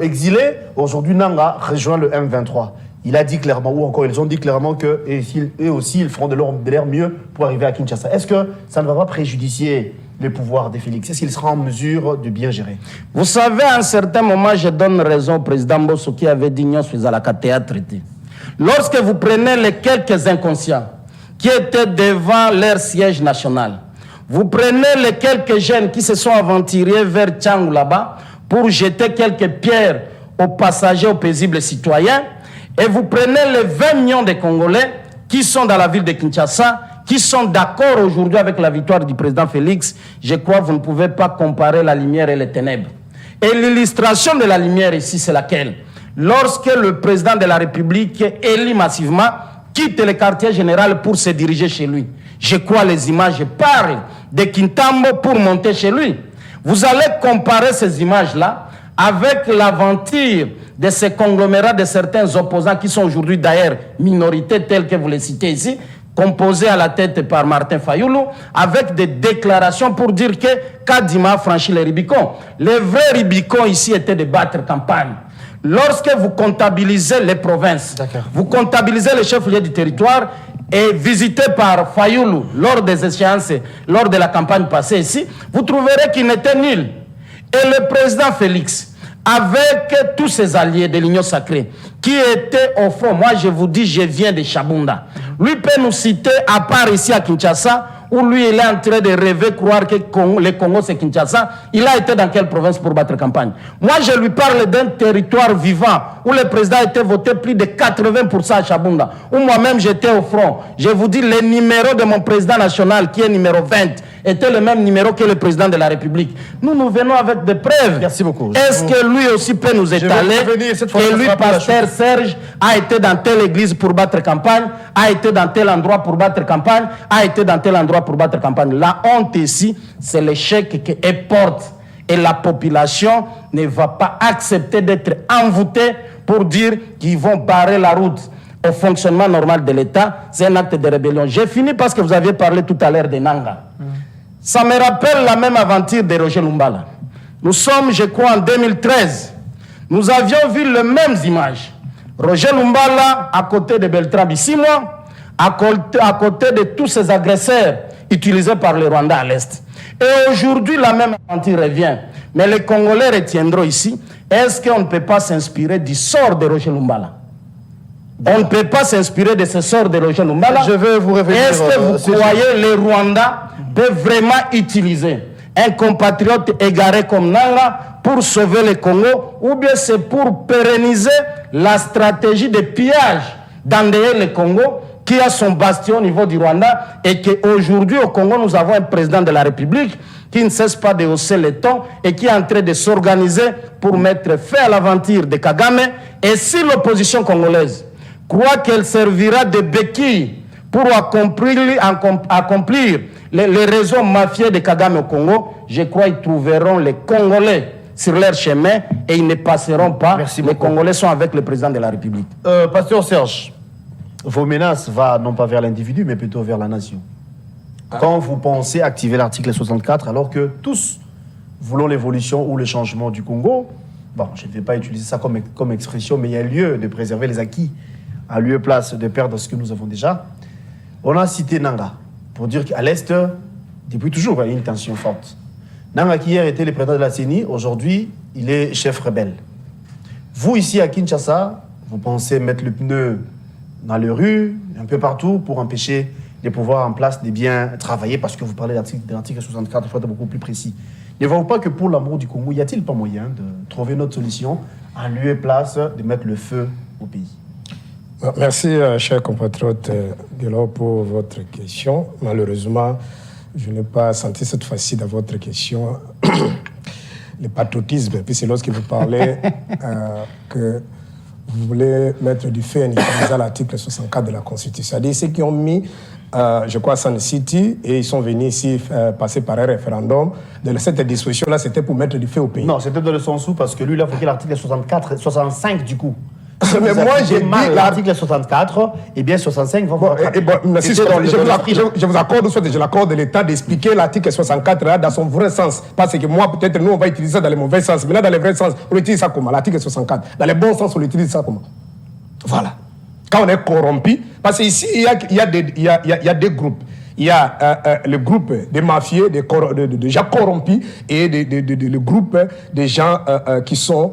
exilé, aujourd'hui Nanga rejoint le M23. Il a dit clairement, ou encore ils ont dit clairement qu'eux aussi, ils feront de leur mieux pour arriver à Kinshasa. Est-ce que ça ne va pas préjudicier les pouvoirs de Félix? Est-ce qu'il sera en mesure de bien gérer? Vous savez, à un certain moment, je donne raison au président Mbosso qui avait dit « Nyon suis à la théâtre ». Lorsque vous prenez les quelques inconscients qui étaient devant leur siège national. Vous prenez les quelques jeunes qui se sont aventurés vers Tchangou là-bas pour jeter quelques pierres aux passagers, aux paisibles citoyens, et vous prenez les 20 millions de Congolais qui sont dans la ville de Kinshasa, qui sont d'accord aujourd'hui avec la victoire du président Félix. Je crois que vous ne pouvez pas comparer la lumière et les ténèbres. Et l'illustration de la lumière ici, c'est laquelle? Lorsque le président de la République, élu massivement, quitte le quartier général pour se diriger chez lui. Je crois les images parlent de Kintambo pour monter chez lui. Vous allez comparer ces images-là avec l'aventure de ces conglomérats de certains opposants qui sont aujourd'hui d'ailleurs minorités telles que vous les citez ici, composés à la tête par Martin Fayoulou, avec des déclarations pour dire que Kadima a franchi les Rubicon. Les vrais Rubicon ici étaient de battre campagne. Lorsque vous comptabilisez les provinces, vous comptabilisez les chefs-lieux du territoire et visité par Fayoulou lors des échéances, lors de la campagne passée ici, vous trouverez qu'il n'était nul. Et le président Félix, avec tous ses alliés de l'Union sacrée, qui étaient au front, moi je vous dis, je viens de Chabunda. Lui peut nous citer, à part ici à Kinshasa, où lui il est en train de rêver, croire que le Congo c'est Kinshasa. Il a été dans quelle province pour battre campagne? Moi je lui parle d'un territoire vivant, où le président a été voté plus de 80% à Chabunda, où moi-même j'étais au front. Je vous dis, le numéro de mon président national, qui est numéro 20, était le même numéro que le président de la République. Nous venons avec des preuves. Merci beaucoup. Est-ce que lui aussi peut nous étaler que lui, pasteur Serge, a été dans telle église pour battre campagne, a été dans tel endroit pour battre campagne, a été dans tel endroit pour battre campagne? La honte ici, c'est l'échec qu'elle porte. Et la population ne va pas accepter d'être envoûtée pour dire qu'ils vont barrer la route au fonctionnement normal de l'État. C'est un acte de rébellion. J'ai fini parce que vous aviez parlé tout à l'heure de Nanga. Ça me rappelle la même aventure de Roger Lumbala. Nous sommes, je crois, en 2013. Nous avions vu les mêmes images. Roger Lumbala à côté de Beltrán Bisimwa, à côté de tous ces agresseurs utilisés par le Rwanda à l'Est. Et aujourd'hui, la même aventure revient. Mais les Congolais retiendront ici, est-ce qu'on ne peut pas s'inspirer du sort de Roger Lumbala? On ne peut pas s'inspirer de ce sort de Roger Lumbala. Je veux vous revenir. Est-ce que vous croyez que les Rwandais peuvent vraiment utiliser un compatriote égaré comme Nanga pour sauver le Congo, ou bien c'est pour pérenniser la stratégie de pillage d'endeuiller le Congo qui a son bastion au niveau du Rwanda, et qu'aujourd'hui au Congo nous avons un président de la République qui ne cesse pas de hausser le ton et qui est en train de s'organiser pour mettre fin à l'aventure de Kagame. Et si l'opposition congolaise croit qu'elle servira de béquille pour accomplir les réseaux mafieux de Kagame au Congo, je crois qu'ils trouveront les Congolais sur leur chemin et ils ne passeront pas. Merci les beaucoup. Congolais sont avec le président de la République. Pasteur Serge, vos menaces vont non pas vers l'individu, mais plutôt vers la nation. Quand vous pensez activer l'article 64, alors que tous voulons l'évolution ou le changement du Congo, bon, je ne vais pas utiliser ça comme expression, mais il y a lieu de préserver les acquis, à lieu place de perdre ce que nous avons déjà. On a cité Nanga, pour dire qu'à l'Est, depuis toujours, il y a une tension forte. Nanga, qui hier était le président de la CENI, aujourd'hui, il est chef rebelle. Vous, ici à Kinshasa, vous pensez mettre le pneu dans les rues, un peu partout, pour empêcher les pouvoirs en place de bien travailler, parce que vous parlez de l'article 64, il faut être beaucoup plus précis. Ne voyez-vous pas que pour l'amour du Congo, y a-t-il pas moyen de trouver notre solution en lieu et place de mettre le feu au pays? Merci, cher compatriote Guélo, pour votre question. Malheureusement, je n'ai pas senti cette fois-ci dans votre question le patriotisme. Puis c'est lorsque vous parlez que vous voulez mettre du feu en utilisant l'article 64 de la Constitution. C'est-à-dire ceux qui ont mis, je crois, Sun City, et ils sont venus ici passer par un référendum. De cette disposition-là, c'était pour mettre du feu au pays. Non, c'était dans le sens où, parce que lui, il a foqué l'article 65 du coup. Mais moi, j'ai dit l'article 64, et bien 65 va voir. Je vous accorde, soit je l'accorde de l'État d'expliquer l'article 64 là, dans son vrai sens. Parce que moi, peut-être, nous, on va utiliser ça dans le mauvais sens. Mais là, dans le vrai sens, on utilise ça comment? L'article 64. Dans le bon sens, on utilise ça comment? Voilà. Quand on est corrompu, parce qu'ici, il y a des groupes. Il y a le groupe des mafieux, des gens corrompus, et le groupe des gens qui sont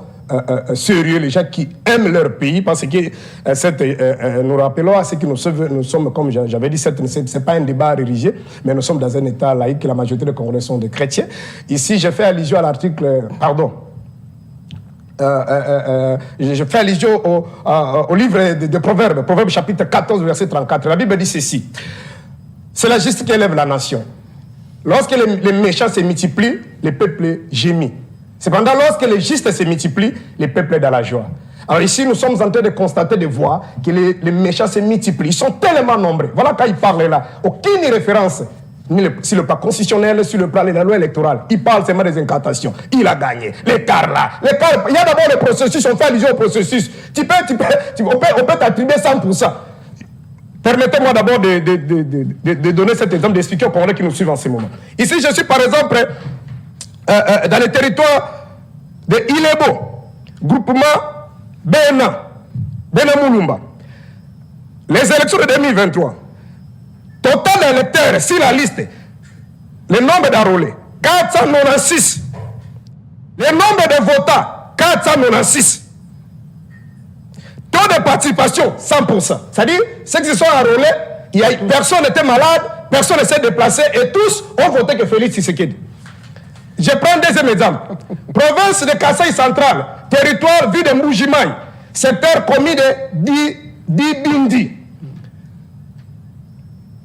sérieux, les gens qui aiment leur pays, parce que nous rappelons à ce que nous sommes, comme j'avais dit, ce n'est pas un débat religieux, mais nous sommes dans un État laïque, la majorité des Congolais sont des chrétiens. Ici, je fais allusion à l'article, je fais allusion au livre de Proverbes, Proverbes chapitre 14, verset 34. La Bible dit ceci: c'est la justice qui élève la nation. Lorsque les méchants se multiplient, les peuples gémissent. Cependant, lorsque les justes se multiplient, les peuples sont dans la joie. Alors ici, nous sommes en train de constater, de voir que les méchants se multiplient. Ils sont tellement nombreux. Voilà quand il parle là. Aucune référence, ni sur le plan constitutionnel, sur le plan de la loi électorale. Il parle seulement des incantations. Il a gagné. L'écart là. Il y a d'abord le processus, on fait allusion au processus. On peut t'attribuer 100%. Permettez-moi d'abord de donner cet exemple, d'expliquer aux Congolais qui nous suivent en ce moment. Ici, je suis par exemple dans le territoire de Ilebo, groupement Bena-Moulumba. Les élections de 2023. Total d'électeurs sur la liste, le nombre d'enrôlés, 496. Le nombre de votants, 496. Taux de participation, 100%. C'est-à-dire, ceux qui se sont enrôlés, personne n'était malade, personne ne s'est déplacé et tous ont voté que Félix Tshisekedi. Je prends un deuxième exemple. Province de Kasaï centrale, territoire ville de Mbujimaï, secteur commis de Dibindi.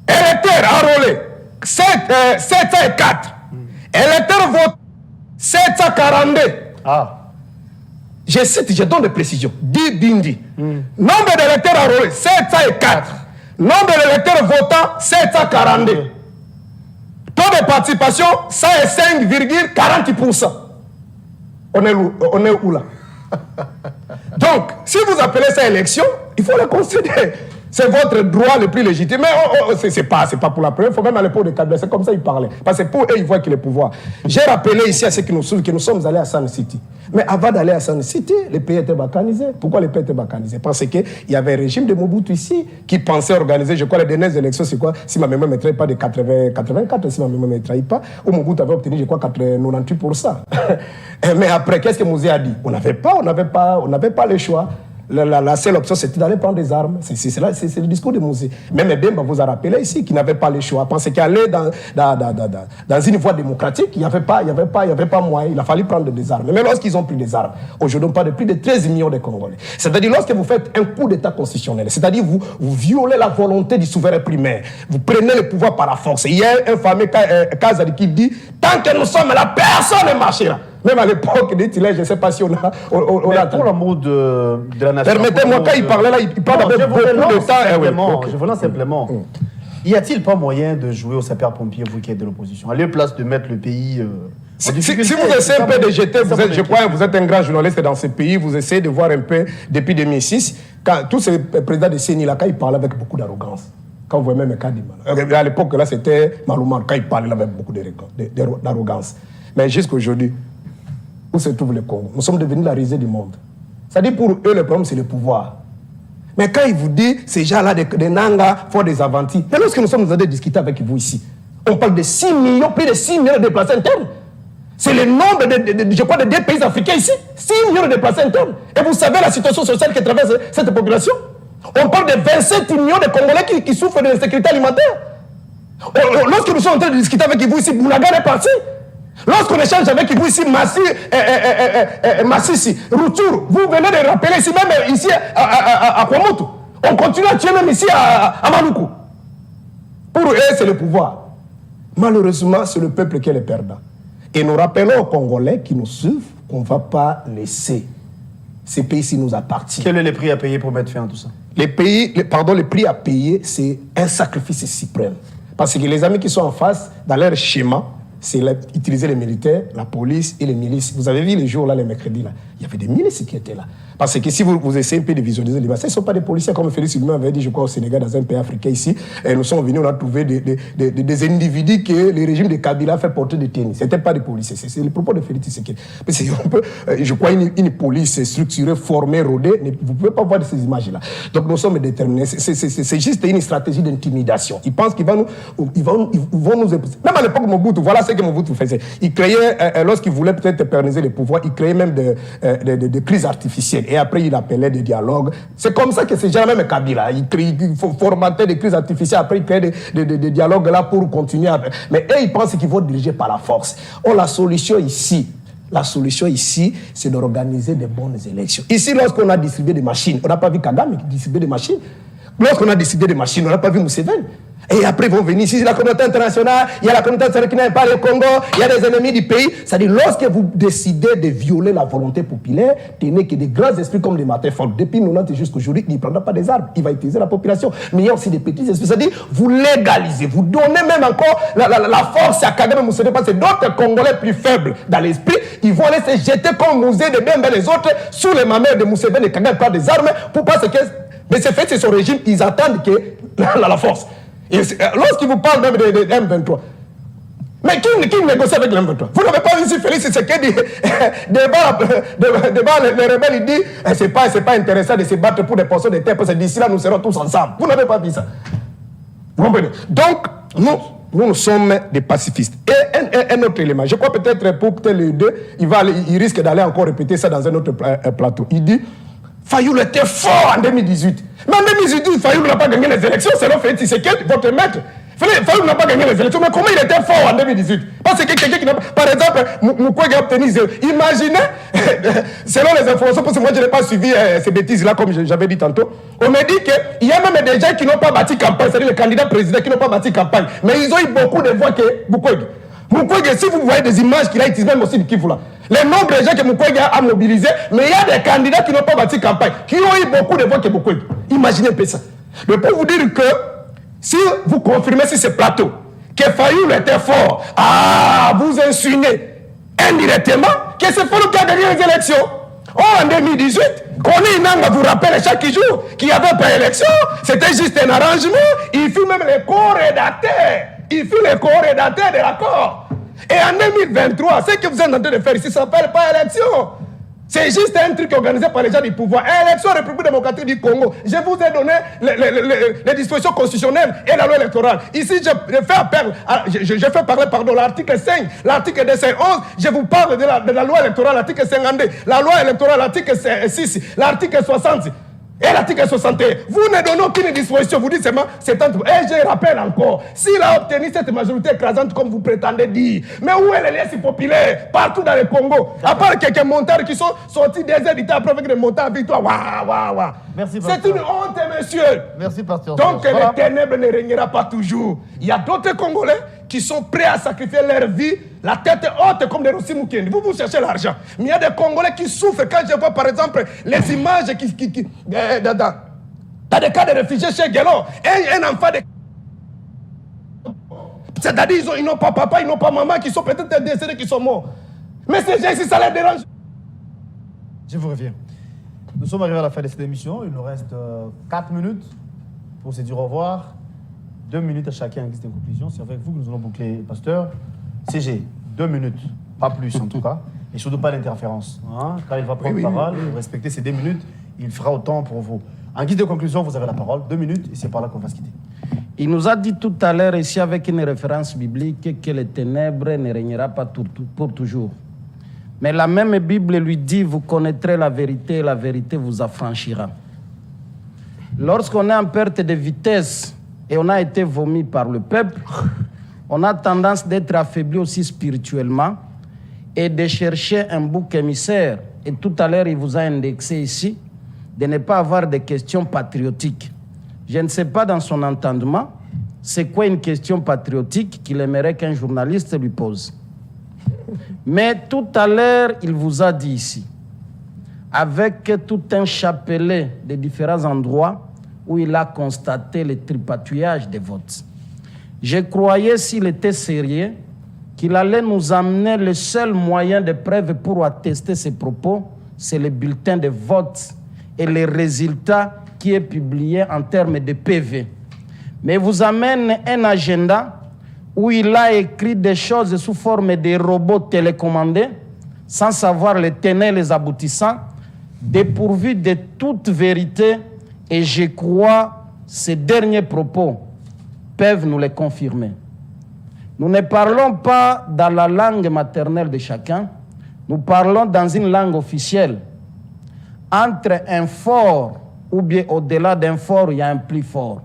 Électeurs enrôlés, 704. Électeurs votés, 742. Ah. Je cite, je donne des précisions. Dibindi. Nombre d'électeurs enrôlés, 704. Nombre d'électeurs votants, 742. Taux de participation, 105,40%. On est où là? Donc, si vous appelez ça élection, il faut le considérer. C'est votre droit le plus légitime. Mais c'est pas pour la première fois, même à l'époque de Kabila, c'est comme ça qu'ils parlaient. Parce que pour eux, ils voient qu'il est pouvoir. J'ai rappelé ici à ceux qui nous suivent que nous sommes allés à Sun City. Mais avant d'aller à Sun City, les pays étaient balkanisés. Pourquoi les pays étaient balkanisés? Parce qu'il y avait un régime de Mobutu ici qui pensait organiser, je crois, les dernières élections, c'est quoi? Si ma mémoire ne me trahit pas, de 84, si ma mémoire ne me trahit pas, où Mobutu avait obtenu, je crois, 98%. Mais après, qu'est-ce que Mouzé a dit? On n'avait pas le choix. La seule option, c'était d'aller prendre des armes. C'est le discours de Mouzé. Même Bemba vous a rappelé ici qu'il n'avait pas le choix. Pensait qu'aller dans une voie démocratique, il n'y avait pas moyen. Il a fallu prendre des armes. Mais lorsqu'ils ont pris des armes, aujourd'hui, on parle de plus de 13 millions de Congolais. C'est-à-dire, lorsque vous faites un coup d'État constitutionnel, c'est-à-dire vous violez la volonté du souverain primaire, vous prenez le pouvoir par la force. Il y a un fameux Kazadi qui dit « Tant que nous sommes là, personne ne marchera ». Même à l'époque de Tillet, je ne sais pas si on a... pour l'amour de la nation... Permettez-moi, quand il parlait là, il parle avec beaucoup de temps. Je voulais simplement... Y a-t-il pas moyen de jouer au sapeur-pompier, vous qui êtes de l'opposition, à lieu place de mettre le pays... Si vous essayez un peu de jeter, je crois que vous êtes un grand journaliste dans ce pays, vous essayez de voir un peu, depuis 2006, quand tous ces présidents de CENI là, quand ils parlaient avec beaucoup d'arrogance, quand vous voyez même Kadima, à l'époque là, c'était Malouman, quand il parlait avec beaucoup d'arrogance. Mais jusqu'aujourd'hui, où se trouve le Congo? Nous sommes devenus la risée du monde. C'est-à-dire pour eux, le problème, c'est le pouvoir. Mais quand ils vous disent, ces gens-là, des Nanga, font des aventures. Mais lorsque nous sommes en train de discuter avec vous ici, on parle de 6 millions, plus de 6 millions de déplacés internes. C'est le nombre, je crois, de 2 pays africains ici. 6 millions de déplacés internes. Et vous savez la situation sociale qui traverse cette population? On parle de 27 millions de Congolais qui souffrent de l'insécurité alimentaire. Lorsque nous sommes en train de discuter avec vous ici, Bounaga est parti. Lorsqu'on échange avec vous ici, Massissi, Routour, vous venez de rappeler ici, même ici à Kwamoto. On continue à tuer même ici à Maluku. Pour eux, c'est le pouvoir. Malheureusement, c'est le peuple qui est le perdant. Et nous rappelons aux Congolais qui nous suivent qu'on ne va pas laisser ces pays-ci nous appartiennent. Quel est le prix à payer pour mettre fin à tout ça? Le prix à payer, c'est un sacrifice suprême. Parce que les amis qui sont en face, dans leur schéma, c'est utiliser les militaires, la police et les milices. Vous avez vu les jours là, les mercredis là, il y avait des milices qui étaient là. Parce que si vous essayez un peu de visualiser les ce ne sont pas des policiers, comme Félix Silman avait dit, je crois, au Sénégal, dans un pays africain ici. Et nous sommes venus, on a trouvé des individus que le régime de Kabila fait porter des tennis. Ce n'étaient pas des policiers. C'est le propos de Félix Tshisekedi. Je crois une police structurée, formée, rodée. Vous ne pouvez pas voir ces images-là. Donc nous sommes déterminés. C'est juste une stratégie d'intimidation. Ils pensent qu'ils vont nous épouser. Même à l'époque de Mobutu, voilà ce que Mobutu faisait. Il créait, lorsqu'il voulait peut-être éterniser le pouvoir, il créait même des crises artificielles. Et après, il appelait des dialogues. C'est comme ça que c'est jamais même Kabila. Il formatait des crises artificielles. Après, il créait des dialogues là pour continuer. Mais eux, ils pensent qu'ils vont diriger par la force. Or, la solution ici, c'est d'organiser des bonnes élections. Ici, lorsqu'on a distribué des machines, on n'a pas vu Kagame distribuer des machines. Lorsqu'on a distribué des machines, on n'a pas vu Museveni. Et après, ils vont venir ici, la communauté internationale, il y a la communauté internationale qui n'aime pas le Congo, il y a des ennemis du pays. C'est-à-dire, lorsque vous décidez de violer la volonté populaire, tenez que des grands esprits comme des Martin Fayulu, depuis 90 jusqu'à aujourd'hui, il ne prendra pas des armes, il va utiliser la population. Mais il y a aussi des petits esprits. C'est-à-dire, vous légalisez, vous donnez même encore la force à Kagame Museveni, parce que d'autres Congolais plus faibles dans l'esprit, ils vont aller se jeter comme Mouzé de Bembe les autres sous les mamelles de Museveni et Kagame prennent des armes pour parce que. Mais c'est fait, c'est son régime, ils attendent que la force. Lorsqu'il vous parle même de M23, mais qui négocie avec l'M23? Vous n'avez pas vu ici Félix Tshisekedi débat les rebelles, il dit c'est pas intéressant de se battre pour des portions de terre parce que d'ici là nous serons tous ensemble. Vous n'avez pas vu ça. Vous comprenez? Donc, nous sommes des pacifistes. Et un autre élément, je crois peut-être pour les deux, il risque d'aller encore répéter ça dans un autre plateau. Il dit Fayulu était fort en 2018. Mais en 2018, Fayulu n'a pas gagné les élections, c'est là Félix Tshisekedi, votre maître. Fayulu n'a pas gagné les élections, mais comment il était fort en 2018? Parce que quelqu'un qui n'a pas... Par exemple, Mukwege a obtenu 0. Imaginez, selon les informations, parce que moi je n'ai pas suivi ces bêtises-là, comme j'avais dit tantôt, on me dit qu'il y a même des gens qui n'ont pas bâti campagne, c'est-à-dire les candidats présidents qui n'ont pas bâti campagne, mais ils ont eu beaucoup de voix que Mukwege. Mukwege, si vous voyez des images qu'il a utilisées, même aussi du Kivu là, les nombres de gens que Mukwege a mobilisés, mais il y a des candidats qui n'ont pas bâti campagne, qui ont eu beaucoup de voix que Mukwege. Imaginez un peu ça. Mais pour vous dire que, si vous confirmez sur ce plateau que Fayulu était fort, vous insinuez indirectement que c'est Fayulu qui a gagné les élections. En 2018, Koni Inanga vous rappelle chaque jour qu'il n'y avait pas d'élection, c'était juste un arrangement. Il fut même les co-rédacteurs. Il fut les co-rédacteurs de l'accord. Et en 2023, ce que vous êtes en train de faire ici, ça ne s'appelle pas élection. C'est juste un truc organisé par les gens du pouvoir. Élection République démocratique du Congo. Je vous ai donné les dispositions constitutionnelles et la loi électorale. Ici, je fais parler, l'article 5, l'article 211. Je vous parle de la loi électorale, l'article 52, la loi électorale, l'article 6, l'article 60. Et l'article 61, vous ne donnez aucune disposition, vous dites seulement, c'est un truc. Et je rappelle encore, s'il a obtenu cette majorité écrasante comme vous prétendez dire, mais où est les liens populaires partout dans le Congo? À part quelques montards qui sont sortis des airs d'État après avec des montards victoire. Waouh. Merci, c'est une honte, monsieur. Merci, pasteur. Donc voilà. Les ténèbres ne régnera pas toujours. Il y a d'autres Congolais qui sont prêts à sacrifier leur vie, la tête haute comme des Rossi Mukendi. Vous cherchez l'argent. Mais il y a des Congolais qui souffrent quand je vois par exemple les images dans des cas de réfugiés chez Guélon. Et un enfant de... C'est-à-dire ils n'ont pas papa, ils n'ont pas maman, qui sont peut-être décédés, qui sont morts. Mais ces gens ici, ça les dérange. Je vous reviens. Nous sommes arrivés à la fin de cette émission. Il nous reste 4 minutes pour se dire au revoir. 2 minutes à chacun en guise de conclusion. C'est avec vous que nous allons boucler, pasteur. CG, 2 minutes, pas plus en tout cas. Et surtout pas d'interférence. Hein? Quand il va prendre parole, vous respectez ces 2 minutes, il fera autant pour vous. En guise de conclusion, vous avez la parole. 2 minutes et c'est par là qu'on va se quitter. Il nous a dit tout à l'heure ici avec une référence biblique que les ténèbres ne régnera pas pour toujours. Mais la même Bible lui dit, vous connaîtrez la vérité et la vérité vous affranchira. Lorsqu'on est en perte de vitesse et on a été vomi par le peuple, on a tendance d'être affaibli aussi spirituellement et de chercher un bouc émissaire. Et tout à l'heure, il vous a indexé ici de ne pas avoir de questions patriotiques. Je ne sais pas dans son entendement, c'est quoi une question patriotique qu'il aimerait qu'un journaliste lui pose. Mais tout à l'heure, il vous a dit ici, avec tout un chapelet de différents endroits où il a constaté le tripatouillage des votes. Je croyais, s'il était sérieux, qu'il allait nous amener le seul moyen de preuve pour attester ses propos, c'est le bulletin de vote et les résultats qui est publié en termes de PV. Mais vous amène un agenda où il a écrit des choses sous forme de robots télécommandés, sans savoir les tenants et les aboutissants, dépourvu de toute vérité, et je crois ces derniers propos peuvent nous les confirmer. Nous ne parlons pas dans la langue maternelle de chacun, nous parlons dans une langue officielle. Entre un fort ou bien au-delà d'un fort, il y a un plus fort.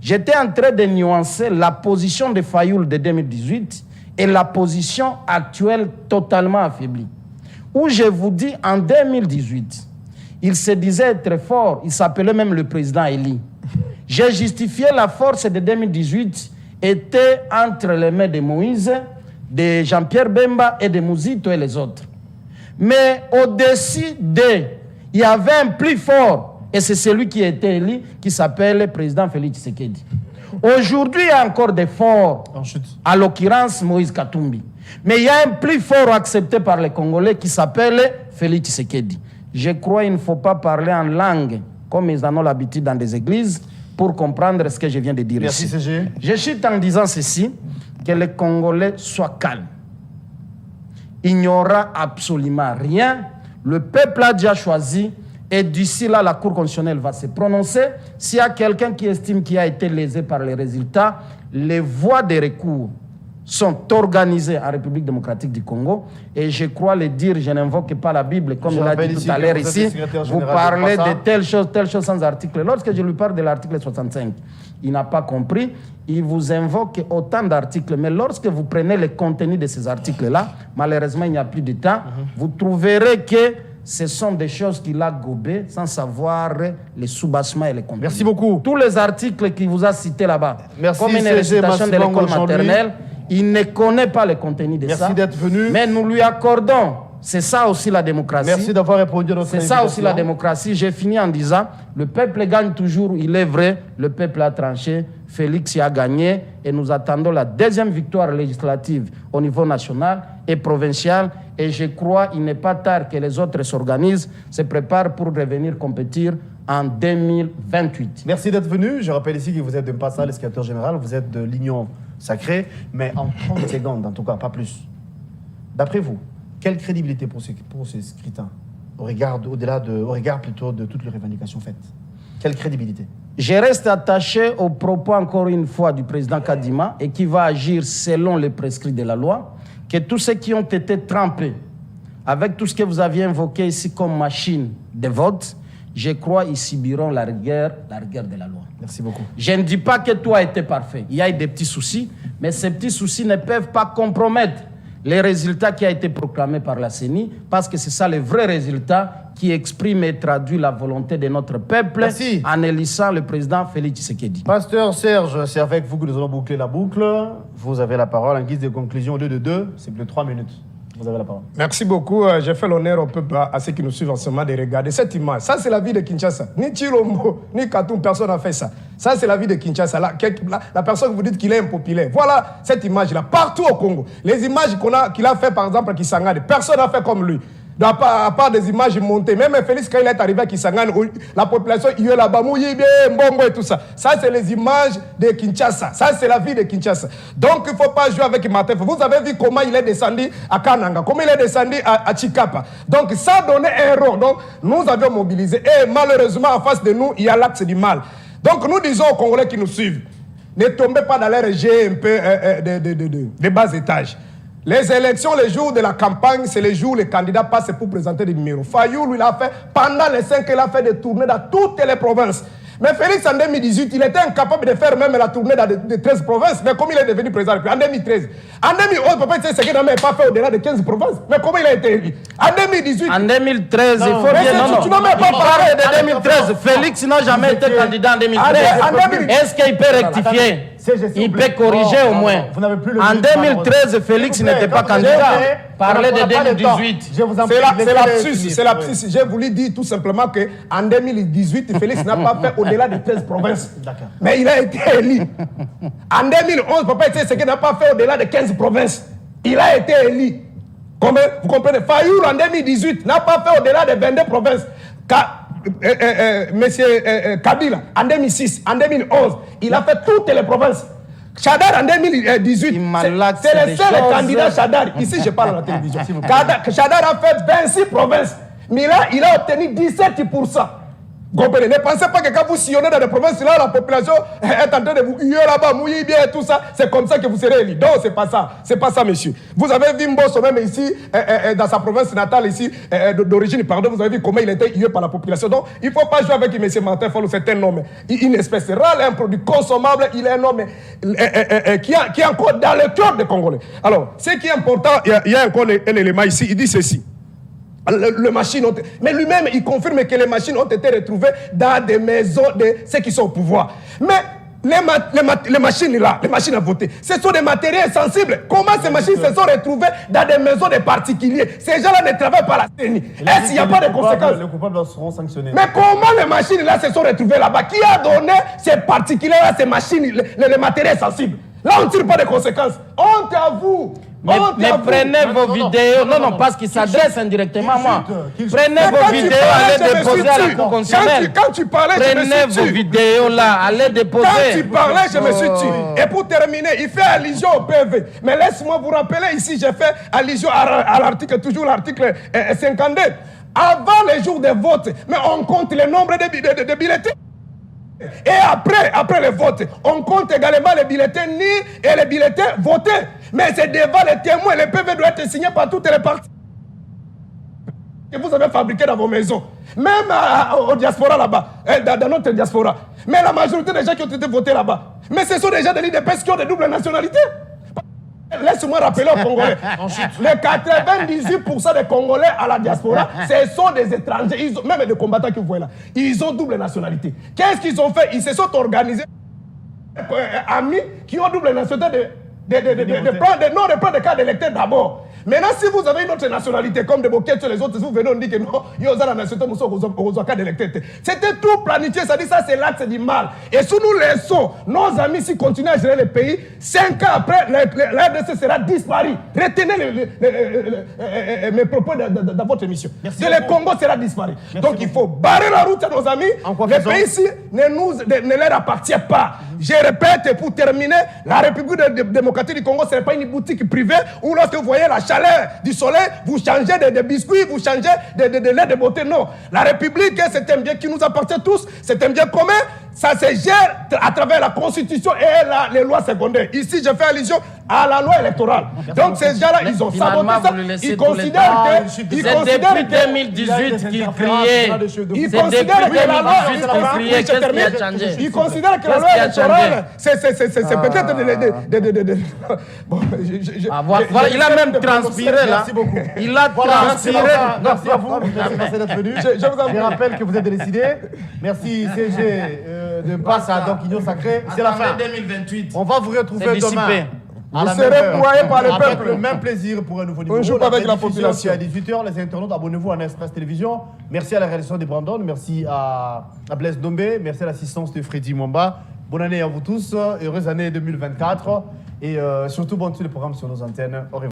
J'étais en train de nuancer la position de Fayoul de 2018 et la position actuelle totalement affaiblie. Où je vous dis, en 2018, il se disait être fort, il s'appelait même le président Eli. J'ai justifié la force de 2018 était entre les mains de Moïse, de Jean-Pierre Bemba et de Mouzito et les autres. Mais au-dessus d'eux, il y avait un plus fort, et c'est celui qui était élu, qui s'appelle le président Félix Tshisekedi. Aujourd'hui, il y a encore des forts, à l'occurrence Moïse Katumbi. Mais il y a un plus fort accepté par les Congolais qui s'appelle Félix Tshisekedi. Je crois qu'il ne faut pas parler en langue, comme ils en ont l'habitude dans des églises, pour comprendre ce que je viens de dire ici. Merci, CG. Je chute en disant ceci, que les Congolais soient calmes. Il n'y aura absolument rien. Le peuple a déjà choisi et d'ici là, la Cour constitutionnelle va se prononcer. S'il y a quelqu'un qui estime qu'il a été lésé par les résultats, les voies de recours sont organisées en République démocratique du Congo. Et je crois le dire, je n'invoque pas la Bible, comme on l'a dit tout à l'heure ici. Vous parlez de telle chose sans article. Lorsque je lui parle de l'article 65, il n'a pas compris. Il vous invoque autant d'articles. Mais lorsque vous prenez le contenu de ces articles-là, malheureusement, il n'y a plus de temps, vous trouverez que ce sont des choses qu'il a gobées sans savoir les sous-bassements et les contenus. Merci beaucoup. Tous les articles qu'il vous a cités là-bas, merci, comme une récitation de l'école maternelle, il ne connaît pas le contenu de ça. Merci d'être venu. Mais nous lui accordons. C'est ça aussi la démocratie. Merci d'avoir répondu à notre invitation. C'est ça aussi la démocratie. J'ai fini en disant, le peuple gagne toujours, il est vrai, le peuple a tranché, Félix y a gagné et nous attendons la deuxième victoire législative au niveau national et provincial. Et je crois qu'il n'est pas tard que les autres s'organisent, se préparent pour revenir compétir en 2028. Merci d'être venu. Je rappelle ici que vous êtes de Mpassa, le secrétaire général, vous êtes de l'Union sacrée, mais en 30 secondes, en tout cas, pas plus. D'après vous, quelle crédibilité pour ces scrutins, au regard plutôt de toutes les revendications faites? Quelle crédibilité? Je reste attaché aux propos, encore une fois, du président Kadima et qui va agir selon les prescrits de la loi, que tous ceux qui ont été trempés avec tout ce que vous aviez invoqué ici comme machine de vote, je crois qu'ils subiront la rigueur de la loi. Merci beaucoup. Je ne dis pas que tout a été parfait. Il y a eu des petits soucis, mais ces petits soucis ne peuvent pas compromettre les résultats qui ont été proclamés par la CENI, parce que c'est ça le vrai résultat qui exprime et traduit la volonté de notre peuple. Merci. En élissant le président Félix Tshisekedi. Pasteur Serge, c'est avec vous que nous allons boucler la boucle. Vous avez la parole en guise de conclusion 2 de 2. C'est plus de 3 minutes. Vous avez la parole. Merci beaucoup. J'ai fait l'honneur au peuple, à ceux qui nous suivent en ce moment, de regarder cette image. Ça, c'est la vie de Kinshasa. Ni Chilombo, ni Katoum, personne n'a fait ça. Ça, c'est la vie de Kinshasa. La personne que vous dites qu'il est impopulaire. Voilà cette image-là, partout au Congo. Les images qu'il a fait, par exemple, à Kisangani, personne n'a fait comme lui. À part des images montées. Même Félix, quand il est arrivé à Kisangani, la population, il est là-bas, Mouyibé, Mbongo et tout ça. Ça, c'est les images de Kinshasa. Ça, c'est la vie de Kinshasa. Donc, il ne faut pas jouer avec Matef. Vous avez vu comment il est descendu à Kananga, comment il est descendu à Chikapa. Donc, ça donnait un rond. Donc, nous avions mobilisé. Et malheureusement, en face de nous, il y a l'axe du mal. Donc, nous disons aux Congolais qui nous suivent, ne tombez pas dans les jeux un peu de bas étage. Les élections, les jours de la campagne, c'est les jours où les candidats passent pour présenter des numéros. Fayou, lui, il a fait, pendant les 5 ans, il a fait des tournées dans toutes les provinces. Mais Félix, en 2018, il était incapable de faire même la tournée dans les 13 provinces. Mais comment il est devenu président en 2013? En 2011, papa, c'est ce qu'il n'a même pas fait au-delà de 15 provinces. Mais comment il a été élu? En 2018. En 2013, il faut bien. Non, tu n'as même pas parlé de 2013. Félix n'a jamais été candidat en 2013. Est-ce qu'il peut rectifier? Il peut corriger au moins. En 2013, Félix n'était pas candidat. Parlez de 2018. C'est lapsus. J'ai voulu dire tout simplement qu'en 2018, Félix n'a pas fait au-delà de 13 provinces. Mais il a été élu. En 2011, papa était ce qu'il n'a pas fait au-delà de 15 provinces. Il a été élu. Vous comprenez? Fayoul en 2018 n'a pas fait au-delà des 22 provinces. Monsieur Kabila en 2006, en 2011, il a fait toutes les provinces. Chadar en 2018, c'est le seul candidat Chadar. Ici, je parle à la télévision. Chadar a fait 26 provinces. Mais là, il a obtenu 17%. Comprenez? Ne pensez pas que quand vous sillonnez dans les provinces, là, la population est en train de vous huer là-bas, mouiller bien et tout ça. C'est comme ça que vous serez élu. Non, c'est pas ça. C'est pas ça, monsieur. Vous avez vu Mbosso même ici, dans sa province natale ici, d'origine, pardon, vous avez vu comment il était hué par la population. Donc, il ne faut pas jouer avec M. Martin Fayulu, c'est un homme. Une espèce rare, un produit consommable, il est un homme qui est encore dans le cœur des Congolais. Alors, ce qui est important, il y a encore un élément ici, il dit ceci. Les machines ont... Mais lui-même, il confirme que les machines ont été retrouvées dans des maisons de ceux qui sont au pouvoir. Mais les machines là, les machines à voter, ce sont des matériels sensibles. Comment ces machines se sont retrouvées dans des maisons de particuliers? Ces gens-là ne travaillent pas à la CENI. Est-ce qu'il n'y a pas de conséquences? Les coupables seront sanctionnés. Mais comment les machines là se sont retrouvées là-bas? Qui a donné ces particuliers-là, ces machines, les matériels sensibles? Là, on ne tire pas de conséquences. Honte à vous! Mais prenez vos vidéos, non, parce qu'il s'adresse indirectement à moi. Prenez vos vidéos, allez déposer à la Cour constitutionnelle. Quand tu parlais, je me suis tué. Prenez vos vidéos là, allez déposer. Quand tu parlais, je me suis tué. Et pour terminer, il fait allusion au PV. Mais laisse-moi vous rappeler ici, j'ai fait allusion à l'article, toujours l'article 52. Avant les jours de vote, mais on compte le nombre de bulletins. Et après le vote, on compte également les bulletins nuls et les bulletins votés. Mais c'est devant les témoins, le PV doit être signé par toutes les parties que vous avez fabriquées dans vos maisons. Même au diaspora là-bas, dans notre diaspora. Mais la majorité des gens qui ont été votés là-bas, mais ce sont des gens de l'IDPS qui ont de double nationalité. Laisse-moi rappeler aux Congolais. Les 98% des Congolais à la diaspora, ce sont des étrangers, même des combattants que vous voyez là. Ils ont double nationalité. Qu'est-ce qu'ils ont fait? Ils se sont organisés, amis qui ont double nationalité, de prendre des cas d'électeurs d'abord. Maintenant, si vous avez une autre nationalité, comme de Boquet sur les autres, vous venez, on dit que non, il y a la nationalité, nous sommes aux cas d'électeurs. C'était tout planifié, ça dit ça, c'est l'axe du mal. Et si nous laissons nos amis s'y continuer à gérer le pays, 5 ans après, la RDC sera disparu. Retenez mes propos dans votre émission. Le Congo sera disparu. Donc il faut barrer la route à nos amis. Le pays ici ne leur appartient pas. Je répète, pour terminer, la République démocratique du Congo, ce n'est pas une boutique privée où lorsque vous voyez la chaleur du soleil, vous changez de biscuits, vous changez de lait de beauté. Non. La République, c'est un bien qui nous appartient tous, c'est un bien commun. Ça se gère à travers la Constitution et les lois secondaires. Ici, je fais allusion à la loi électorale. Donc ces gens-là, ils ont saboté ça. Ils considèrent que... C'est depuis 2018 qu'ils criaient. Ils considèrent que la loi... Qu'est-ce qui a changé? Ils considèrent que la loi électorale, c'est peut-être... Voilà, il a même transpiré là. Merci beaucoup. Il a transpiré. Merci à vous. Merci d'être venu. Je rappelle que vous êtes décidé. Merci CG de passer à donc Union Sacrée. C'est la fin 2028. On va vous retrouver demain. Vous serez broyés par le avec peuple. le même plaisir pour un nouveau numéro. On joue pas avec la population. À 18h, les internautes, abonnez-vous à Express Télévision. Merci à la réalisation de Brandon. Merci à Blaise Dombé. Merci à l'assistance de Freddy Mwamba. Bonne année à vous tous. Heureuse année 2024. Et surtout, bonne suite de programme sur nos antennes. Au revoir.